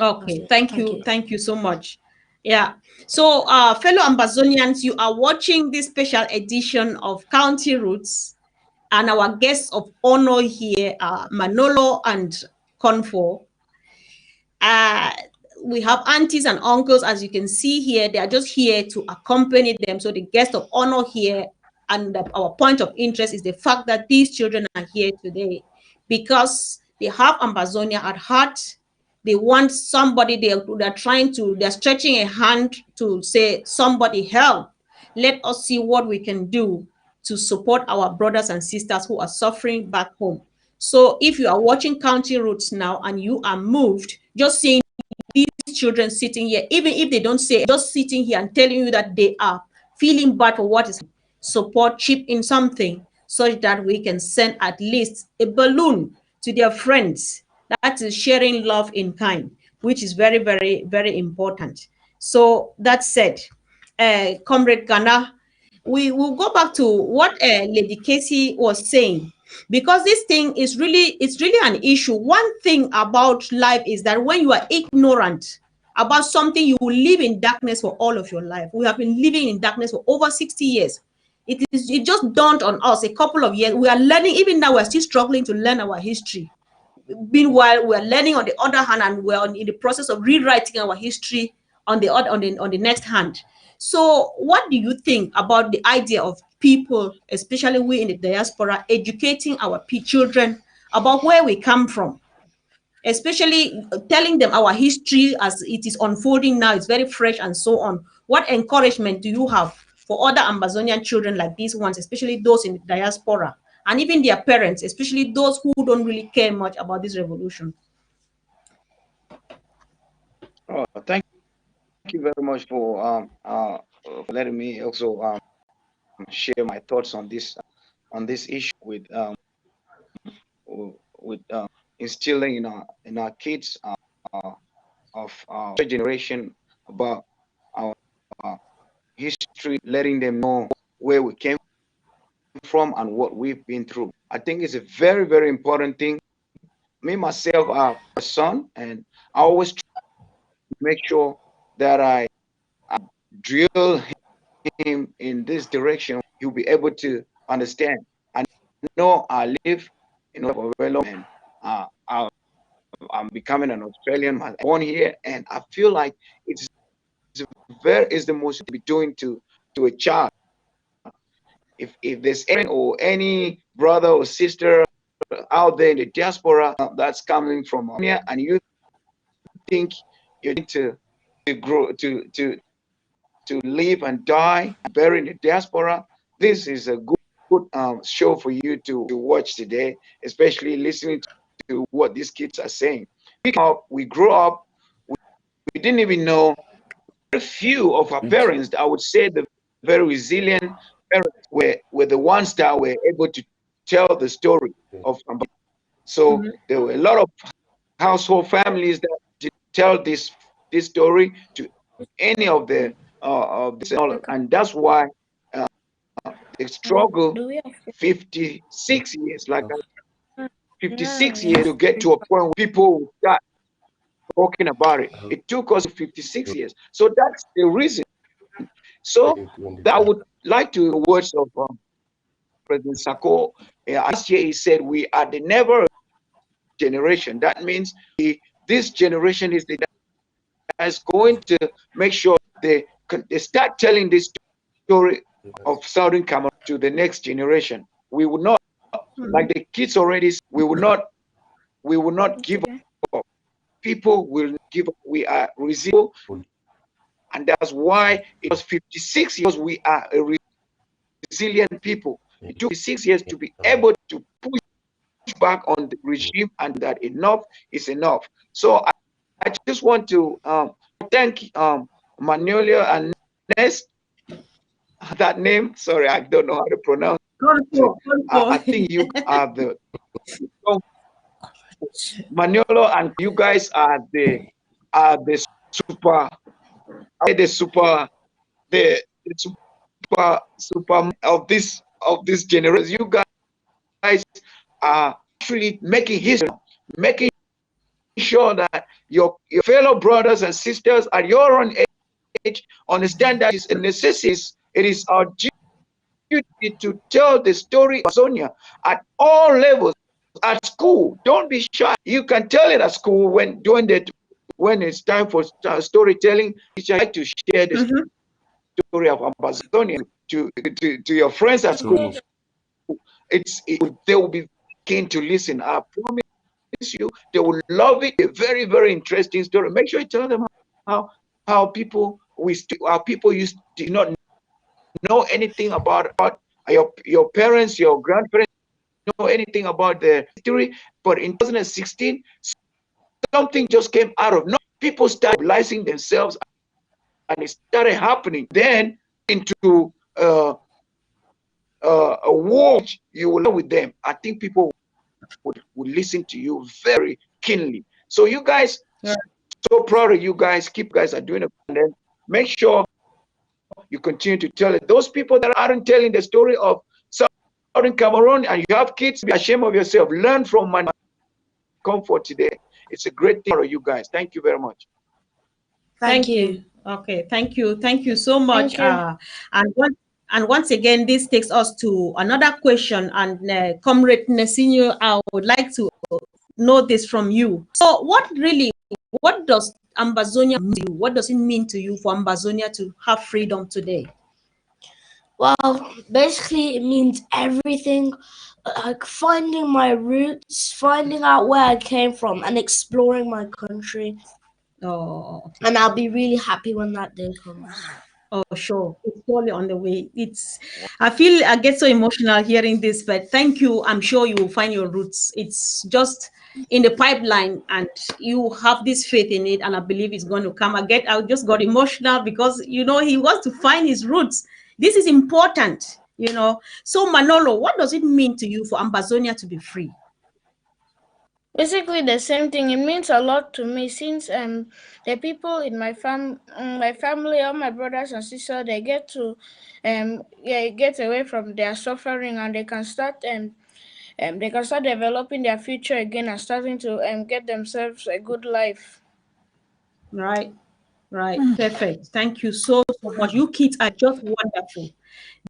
Okay, thank you so much. Yeah. So, fellow Ambazonians, you are watching this special edition of County Roots, and our guests of honor here are Manolo and Confor. We have aunties and uncles, as you can see here. They are just here to accompany them. So the guest of honor here, and our point of interest is the fact that these children are here today because they have Ambazonia at heart. They want somebody, they're stretching a hand to say, somebody help. Let us see what we can do to support our brothers and sisters who are suffering back home. So if you are watching County Roots now and you are moved, just seeing these children sitting here, even if they don't say, just sitting here and telling you that they are feeling bad for what is support, chip in something such that we can send at least a balloon to their friends. That is sharing love in kind, which is very, very, very important. So that said, Comrade Ghana, we will go back to what Lady Casey was saying, because this thing is really, it's really an issue. One thing about life is that when you are ignorant about something, you will live in darkness for all of your life. We have been living in darkness for over 60 years. It just dawned on us a couple of years. We are learning, even now we're still struggling to learn our history. Meanwhile, we're learning on the other hand, and we're in the process of rewriting our history on the other, on the next hand. So what do you think about the idea of people, especially we in the diaspora, educating our children about where we come from, especially telling them our history as it is unfolding now, it's very fresh and so on? What encouragement do you have for other Amazonian children like these ones, especially those in the diaspora, and even their parents, especially those who don't really care much about this revolution? Oh, thank you very much for letting me also share my thoughts on this issue with instilling in our kids of our generation about our history, letting them know where we came from and what we've been through. I think it's a very, very important thing. Me myself, I have a son, and I always try to make sure that I drill him in this direction. He'll be able to understand. I know I live for very long, and I'm becoming an Australian. I'm born here, and I feel like it's the most to be doing to a child. If there's any brother or sister out there in the diaspora that's coming from Armenia, and you think you're going to grow to live and die buried in the diaspora, this is a good show for you to watch today, especially listening to what these kids are saying. We grew up, we didn't even know. Very few of our parents, I would say the very resilient parents, were the ones that were able to tell the story of Amba. So there were a lot of household families that did tell this story to any of the and that's why they struggle 56 years, 56 years to get to a point where people will start talking about it. It took us 56 years. So that's the reason. So that I would like to words of President Sako. Last year he said we are the never generation. That means this generation is going to make sure they start telling this story of Southern Cameroon to the next generation. We will not, like the kids already, we will not give up. People will give up. We are resilient, and that's why it was 56 years. We are a resilient people. It took 6 years to be able to push back on the regime, and that enough is enough. So I just want to thank Manuela and Nest. That name, sorry, I don't know how to pronounce it. I think you are the Manolo, and you guys are the super of this generation. You guys are actually making history, making sure that your fellow brothers and sisters at your own age understand that it's a necessity. It is our duty to tell the story of Sonia at all levels. At school, don't be shy. You can tell it at school when it's time for storytelling. You like to share the story of Ambazonia to your friends at school. They will be keen to listen. I promise you, they will love it. A very, very interesting story. Make sure you tell them how people used to not know anything about your parents, your grandparents. Know anything about the history, but in 2016 something just came out of people started mobilizing themselves, and it started happening then into a war. You will know with them. I think people would listen to you very keenly. So you guys, so proud of you guys. Keep guys are doing it, and then make sure you continue to tell it. Those people that aren't telling the story of in Cameroon, and you have kids, be ashamed of yourself. Learn from my comfort today. It's a great thing for you guys. Thank you very much. Thank you. Okay, thank you so much. And once again, this takes us to another question. And Comrade Nesinho, I would like to know this from you. So, what does Ambazonia mean to you? What does it mean to you for Ambazonia to have freedom today? Well, basically it means everything, like finding my roots, finding out where I came from, and exploring my country. Oh, okay. And I'll be really happy when that day comes. Oh, sure. It's totally on the way. I get so emotional hearing this, but thank you. I'm sure you will find your roots. It's just in the pipeline, and you have this faith in it, and I believe it's going to come. I just got emotional because, he wants to find his roots. This is important. you know. So Manolo, what does it mean to you for Ambazonia to be free? Basically the same thing. It means a lot to me since the people in my family, all my brothers and sisters, they get to get away from their suffering, and they can start developing their future again and starting to get themselves a good life. Right. Right. Perfect. Thank you so much. You kids are just wonderful.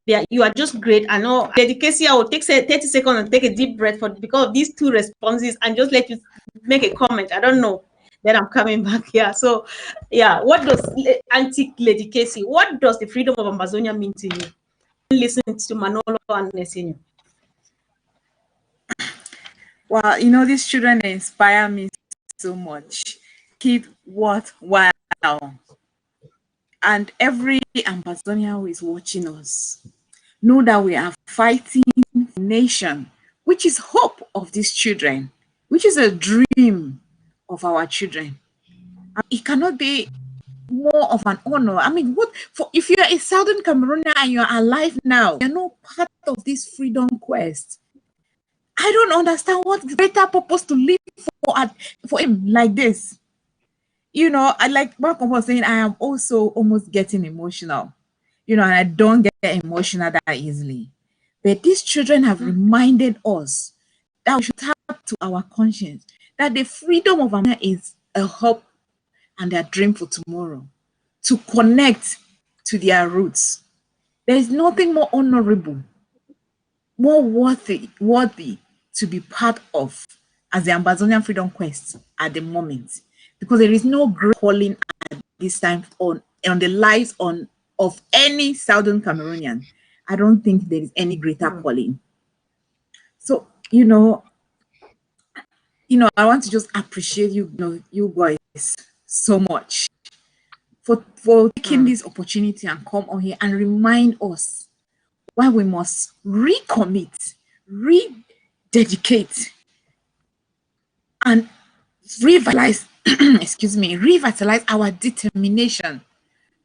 Yeah, you are just great. I know dedication. I will take 30 seconds and take a deep breath because of these two responses and just let you make a comment. I don't know. Then I'm coming back here. So, yeah, what does anti-Lady Casey, what does the freedom of Amazonia mean to you? Listen to Manolo and Nesinho. Well, you know, these children inspire me so much. Keep worthwhile. And every Amazonian who is watching us, know that we are fighting for nation, which is hope of these children, which is a dream of our children. And it cannot be more of an honor. I mean, what for if you're a Southern Cameroonian and you're alive now, you're not part of this freedom quest. I don't understand what greater purpose to live for him like this. You know, I like Malcolm was saying, I am also almost getting emotional. You know, and I don't get emotional that easily. But these children have reminded us that we should tap to our conscience, that the freedom of America is a hope and their dream for tomorrow, to connect to their roots. There is nothing more honorable, more worthy to be part of as the Amazonian Freedom Quest at the moment, because there is no great calling at this time on the lives of any Southern Cameroonian. I don't think there is any greater calling. So, you know, I want to just appreciate you guys so much for taking this opportunity and come on here and remind us why we must recommit, rededicate, and revitalize, revitalize our determination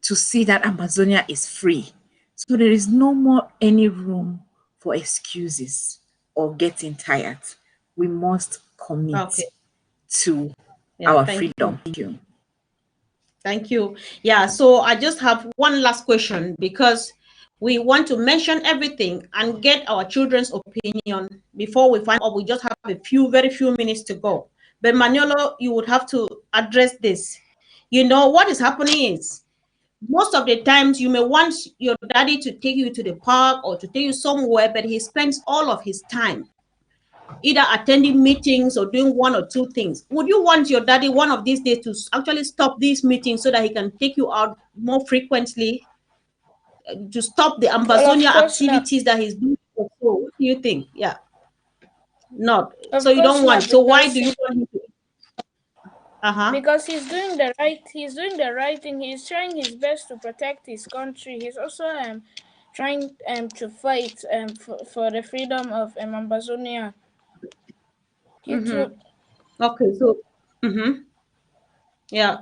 to see that Amazonia is free. So there is no more any room for excuses or getting tired. We must commit to our freedom. Thank you. Thank you. Yeah, so I just have one last question because we want to mention everything and get our children's opinion before we find out. We just have very few minutes to go. But Manolo, you would have to address this. You know, what is happening is most of the times you may want your daddy to take you to the park or to take you somewhere, but he spends all of his time either attending meetings or doing one or two things. Would you want your daddy one of these days to actually stop these meetings so that he can take you out more frequently, to stop the Ambazonia activities that he's doing? So what do you think? Yeah. Not. So you don't want. So why do you want him to? Because he's doing the right thing. He's trying his best to protect his country. He's also trying to fight for the freedom of Ambazonia. Okay, so yeah.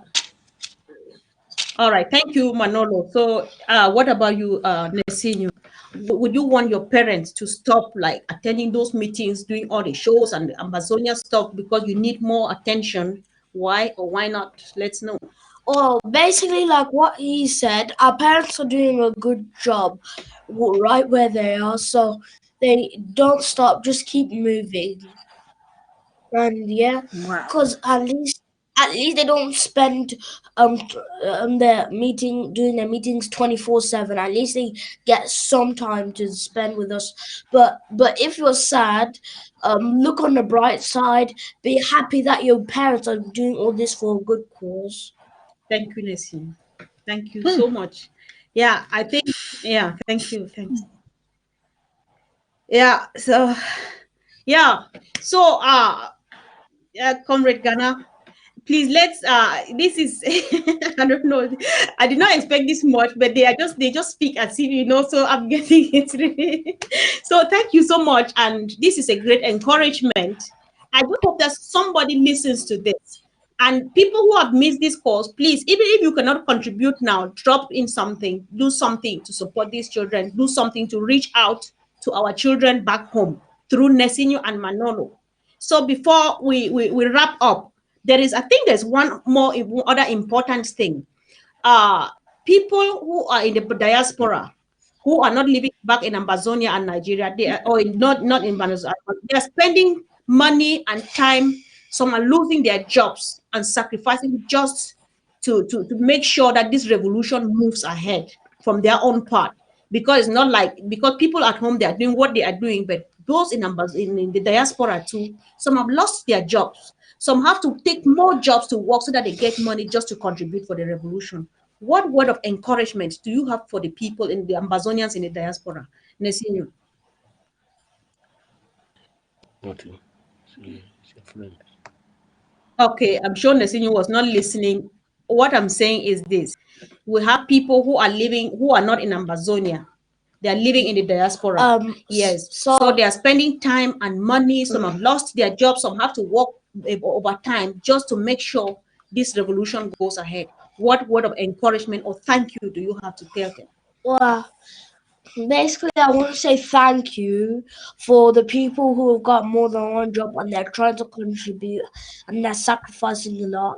All right, thank you, Manolo. So what about you, Nesinho? Would you want your parents to stop like attending those meetings, doing all the shows and the Amazonia stuff because you need more attention? Why or why not? Let's know. Well, basically, like what he said, our parents are doing a good job right where they are, so they don't stop, just keep moving. And yeah, because at least they don't spend doing their meetings 24/7. At least they get some time to spend with us. But if you're sad, look on the bright side. Be happy that your parents are doing all this for a good cause. Thank you, Nesinho. Thank you so much. Yeah, I think. Yeah, thank you. Thanks. Yeah. So, yeah. So, Comrade Ghana, please let's this is I don't know, I did not expect this much, but they just speak as if so I'm getting it really. So thank you so much, and this is a great encouragement. I do hope that somebody listens to this And people who have missed this course, please, even if you cannot contribute now, drop in something, do something to support these children, do something to reach out to our children back home through Nesinho and Manolo. So before we wrap up, I think there's one more other important thing. Uh, People who are in the diaspora, who are not living back in Ambazonia and Nigeria, not in Venezuela, they are spending money and time. Some are losing their jobs and sacrificing just to make sure that this revolution moves ahead from their own part. Because it's not like, because people at home, they are doing what they are doing, but those in the diaspora too, some have lost their jobs. Some have to take more jobs to work so that they get money just to contribute for the revolution. What word of encouragement do you have for the people in the Ambazonians in the diaspora? Nesinho. Nothing. She's a friend. Okay, I'm sure Nesinho was not listening. What I'm saying is this. We have people who are not in Ambazonia. They are living in the diaspora. Yes. So they are spending time and money. Some have lost their jobs. Some have to work over time just to make sure this revolution goes ahead. What word of encouragement or thank you do you have to tell them? Well, basically, I want to say thank you for the people who have got more than one job and they're trying to contribute and they're sacrificing a lot.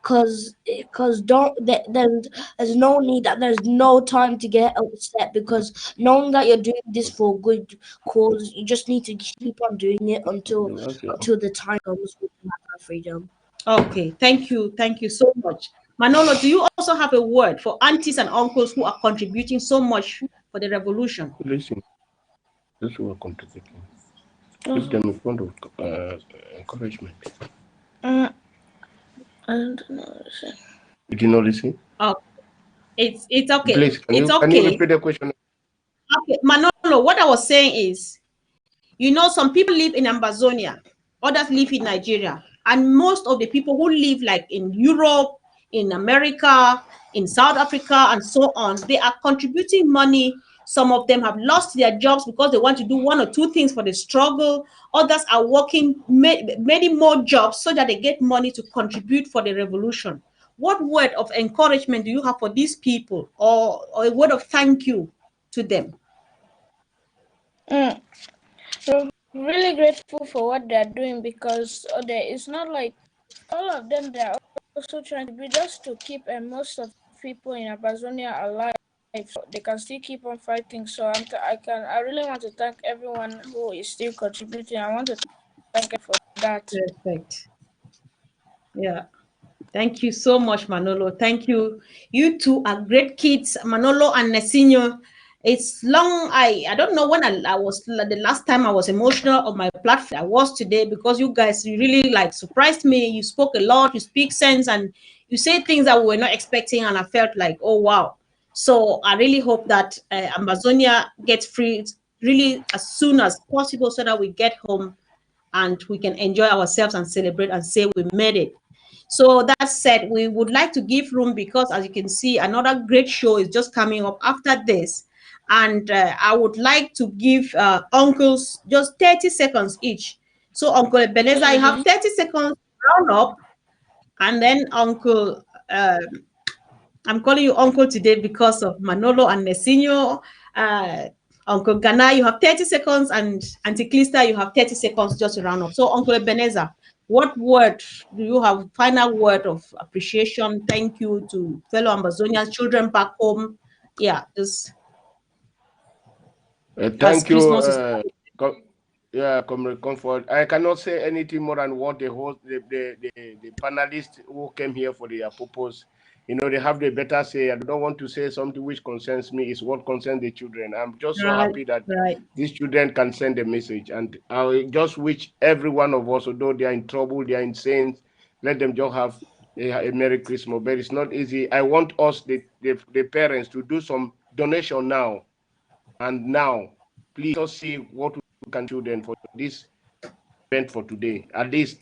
Cause there's no need that there's no time to get upset, because knowing that you're doing this for a good cause, you just need to keep on doing it until the time comes with that freedom. Okay, thank you so much. Manolo, do you also have a word for aunties and uncles who are contributing so much for the revolution? Listen, those who are contributing, give them a point of encouragement. I don't know. You did not listen? Oh, it's okay. Please, can you repeat the question? Okay, Manolo, what I was saying is, some people live in Ambazonia, others live in Nigeria, and most of the people who live like in Europe, in America, in South Africa, and so on, they are contributing money. Some of them have lost their jobs because they want to do one or two things for the struggle. Others are working many more jobs so that they get money to contribute for the revolution. What word of encouragement do you have for these people, or a word of thank you to them? We're really grateful for what they're doing, because it's not like all of them, they're also trying to be just to keep most of people in Amazonia alive, so they can still keep on fighting. So I really want to thank everyone who is still contributing. I want to thank them for that. Perfect. Yeah. Thank you so much, Manolo. Thank you. You two are great kids, Manolo and Nesinho. It's long. I don't know when I was the last time I was emotional on my platform. I was today, because you guys, you really like surprised me. You spoke a lot. You speak sense, and you say things that we were not expecting, and I felt like, oh wow. So I really hope that Amazonia gets free really as soon as possible, so that we get home and we can enjoy ourselves and celebrate and say we made it. So that said, we would like to give room, because as you can see, another great show is just coming up after this. And I would like to give uncles just 30 seconds each. So Uncle Ebenezer, you have 30 seconds round up. And then Uncle, I'm calling you Uncle today because of Manolo and Nesinho. Uncle Ghana, you have 30 seconds, and Auntie Clista, you have 30 seconds just to round up. So, Uncle Ebenezer, what word do you have? Final word of appreciation, thank you to fellow Ambazonians, children back home. Yeah, just as Thank you. Christmas is. Comrade Comfort. I cannot say anything more than what the host, the panelists who came here for their purpose. They have the better say. I don't want to say something which concerns me. It's what concerns the children. I'm just so happy that these children can send a message. And I just wish every one of us, although they are in trouble, they are in sins, let them just have a Merry Christmas. But it's not easy. I want us, the parents, to do some donation now. And now, please just see what we can do then for this event for today. At least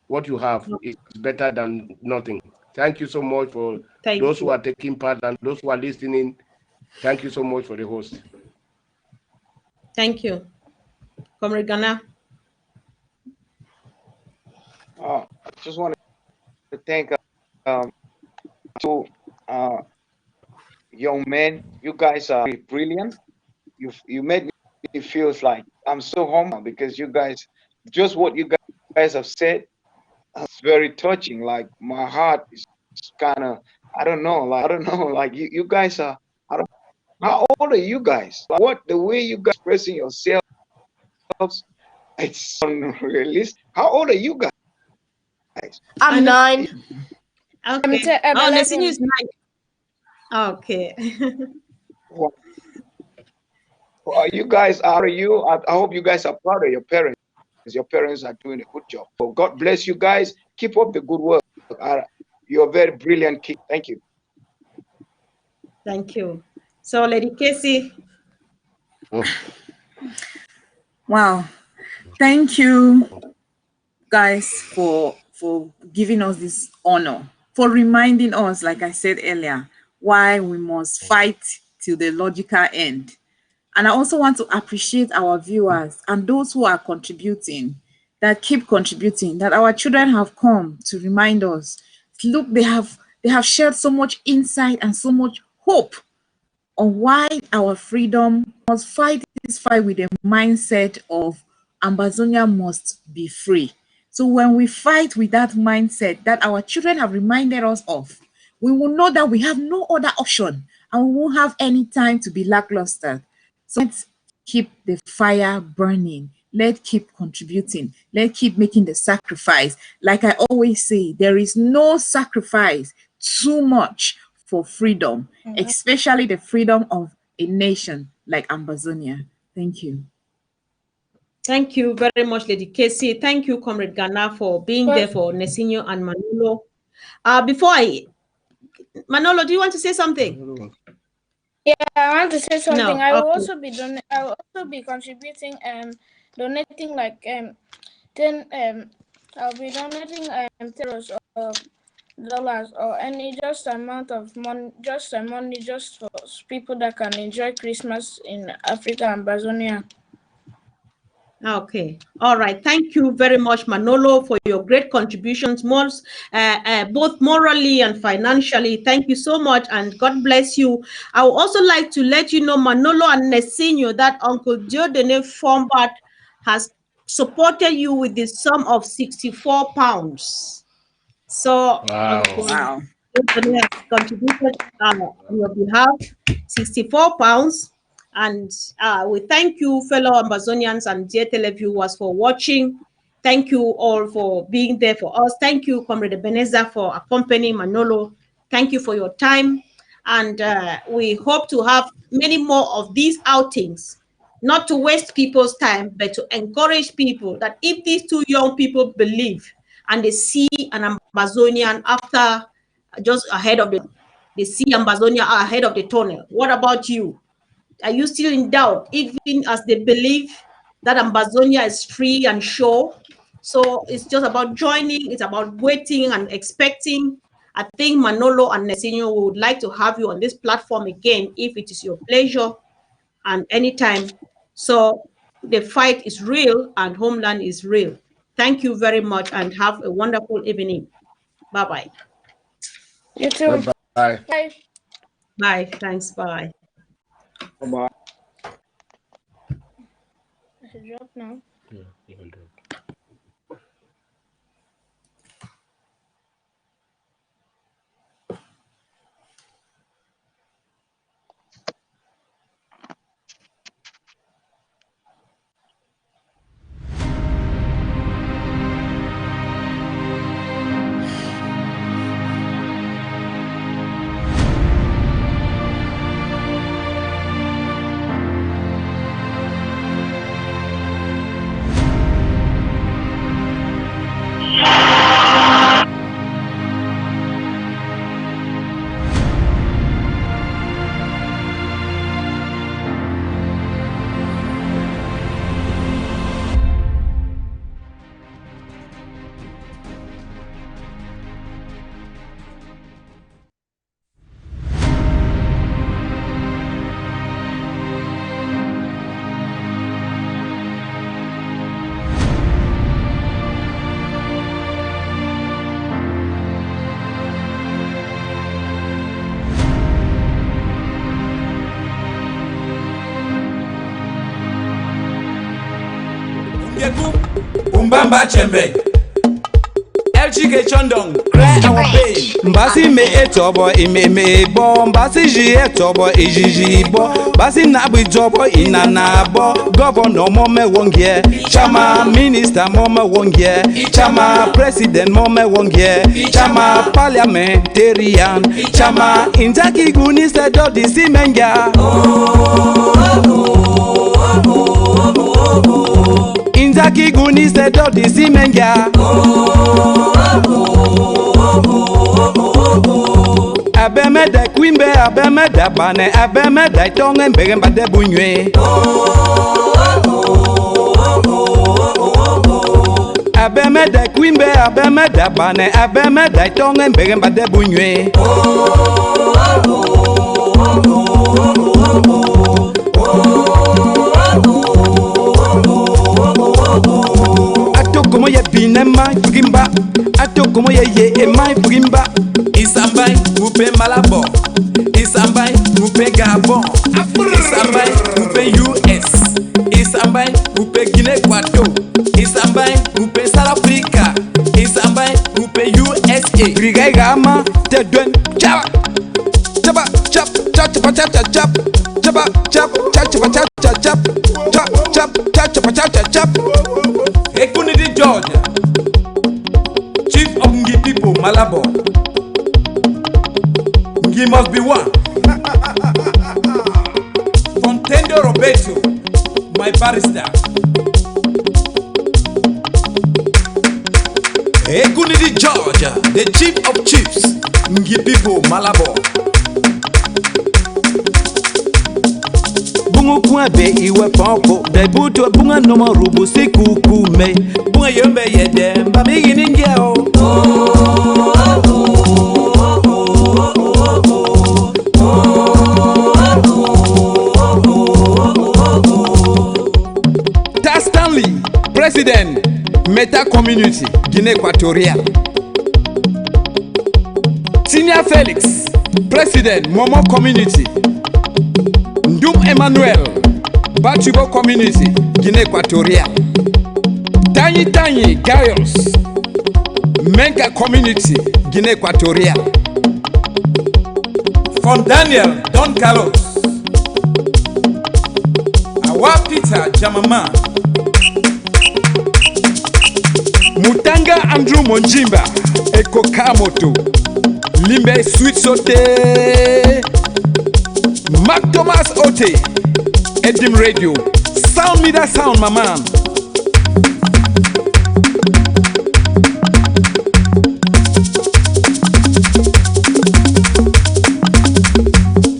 what you have is better than nothing. Thank you so much for those who are taking part and those who are listening. Thank you so much for the host. Thank you. Comrade Ghana. I just want to thank two young men. You guys are brilliant. You made me feel like I'm so humble because you guys, just what you guys have said, it's very touching. Like my heart is kind of, I don't know, like you guys are. I don't, how old are you guys? Like, what the way you guys expressing yourselves, it's unrealistic. How old are you guys? I'm 9. Okay. I'm Oh, 11. Nesinyo is 9. Okay. Wow. You guys are you? I hope you guys are proud of your parents. Your parents are doing a good job. So God bless you guys. Keep up the good work. You're a very brilliant kid. Thank you. Thank you. So, Lady Casey. Wow. Thank you, guys, for giving us this honor, for reminding us, like I said earlier, why we must fight till the logical end. And I also want to appreciate our viewers and those who are contributing, that keep contributing, that our children have come to remind us. Look, they have shared so much insight and so much hope on why our freedom must fight this fight with a mindset of Ambazonia must be free. So when we fight with that mindset that our children have reminded us of, we will know that we have no other option and we won't have any time to be lackluster. So let's keep the fire burning. Let's keep contributing. Let's keep making the sacrifice. Like I always say, there is no sacrifice too much for freedom, especially the freedom of a nation like Ambazonia. Thank you. Thank you very much, Lady Casey. Thank you, Comrade Ghana, for being there for Nesinyo and Manolo. Manolo, do you want to say something? Yeah, I want to say something. No, I will okay. I will also be contributing donating like 10 I'll be donating $10 or dollars or any just amount of money, just for people that can enjoy Christmas in Africa and Ambazonia. Okay. All right. Thank you very much, Manolo, for your great contributions, both morally and financially. Thank you so much, and God bless you. I would also like to let you know, Manolo and Nesinyo, that Uncle Diodene Fombat has supported you with the sum of 64 pounds. So, Wow. Uncle Diodene has contributed on your behalf 64 pounds. And we thank you, fellow Ambazonians and dear televiewers, for watching. Thank you all for being there for us. Thank you, Comrade Ebenezer, for accompanying Manolo. Thank you for your time. And we hope to have many more of these outings, not to waste people's time, but to encourage people that if these two young people believe and they see an Ambazonian after, just ahead of they see Ambazonia ahead of the tunnel, what about you? Are you still in doubt, even as they believe that Ambazonia is free and sure? So it's just about joining, it's about waiting and expecting. I think Manolo and Nesinyo would like to have you on this platform again, if it is your pleasure and anytime. So the fight is real and homeland is real. Thank you very much and have a wonderful evening. Bye-bye. You too. Bye. Bye. Bye. Thanks. Bye. Bye-bye. I should drop now. Yeah, you can do it. Umbamba Chembe. LGK Chondong, cry our pain. Mbasi me etobo ime bo, mbasi ji etobo ijiji bo, mbasi nabi jobo inana bo. Governor mome wongye, chama minister mome wongye, chama president mome wongye, chama parliamentarian, chama injaki guni sedo disi menga. Injaki guni sedo disi menga. Abeme de kwimbe, abeme de bane, abeme de tongen begemba de bunywe. Abeme de kwimbe, abeme de bane, abeme de tongen begemba de bunywe. Ato como ye binema pugimba, ato como ye emai pugimba. Isambai, Mupe Malabo. Isambai, Mupe Gabon. Isambai, Mupe US. Isambai, Mupe Guinea Equator. Isambai, Mupe South Africa. Isambai, Mupe USA. Rigai gama te duen chaba chaba chap chap chap chap chap chap chaba chap chap chap chap chap chap chap chap chap chap chap chap. Ekunidi Georgia. Chief of Ngi people, Malabo. He must be one. Fontendo Roberto, my barrister. Ekunidi Georgia, the chief of chiefs, Ngi people, Malabo. Bungu kwebe iwe ponko, debuto bunga noma rubu sikuku me. Bunga yombe yede, mbamigi ninjeo. Stanley, President, Meta Community, Guinea Equatorial. Senior Felix, President, Momo Community. Ndum Emmanuel, Batubo Community, Guinea Equatorial. Tiny Gaius, Menka Community, Guinea Equatorial. From Daniel, Don Carlos. Awa Peter Jamama. Mutanga Andrew Monjimba, Eko Kamoto, Limbe Sweet Sote, Mark Thomas Ote, Edim Radio, Sound me that sound, my man.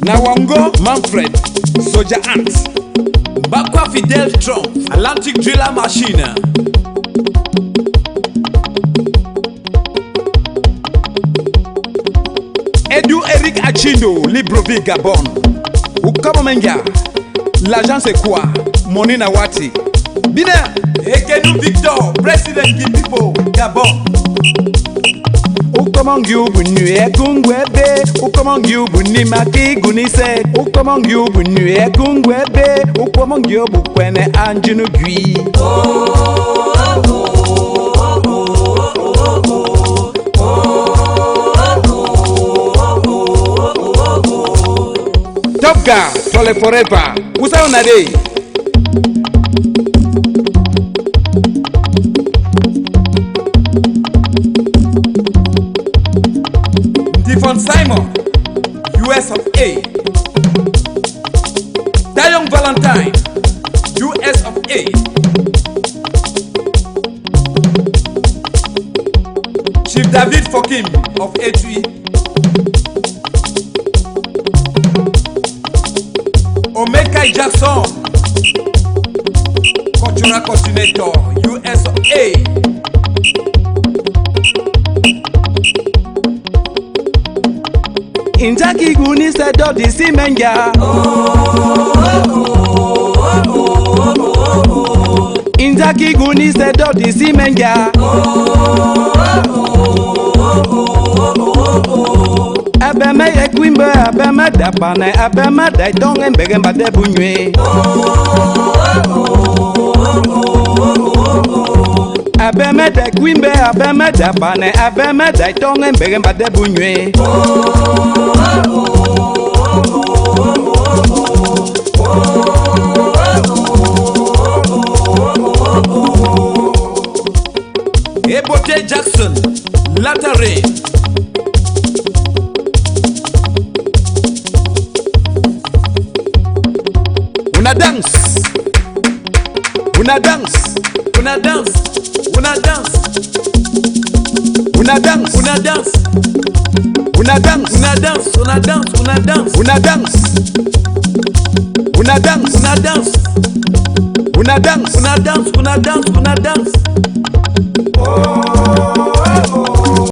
Nawango Manfred, Soja Ant, Bakwa Fidel Trump, Atlantic Driller Machine. Edu Eric Achindo, Libreville Gabon. Ukabamenga, l'agence c'est quoi? Monina Wati. Bina, Ekenu Victor, President Gipipo, Gabon. Ukomangu bunu ekungwebe, ukomangu buni maki gunise, ukomangu bunu ekungwebe, ukomangu bukwene anjunu gui. Top Gun, Tole Forever, Usa Unade. Devon Simon, US of A. Dayong Valentine, US of A. Chief David Fokim of A3. Omeka Jackson, Cultural Coordinator, US of A. Injaki guni se do disi menga. Injaki guni se do disi menga. Abeme ye kwimbe, abeme da bane, abeme da tongen begemba de bunywe. abemede kwimbe abemede bane abemede tonge mbege mbade bunywe Ebote Jackson, Latare. Una dance, una dance, una dance, una dance, una dance, una dance, una dance, una dance, una dance, una dance, una dance, una dance, una dance, una dance, una dance, una dance, una dance.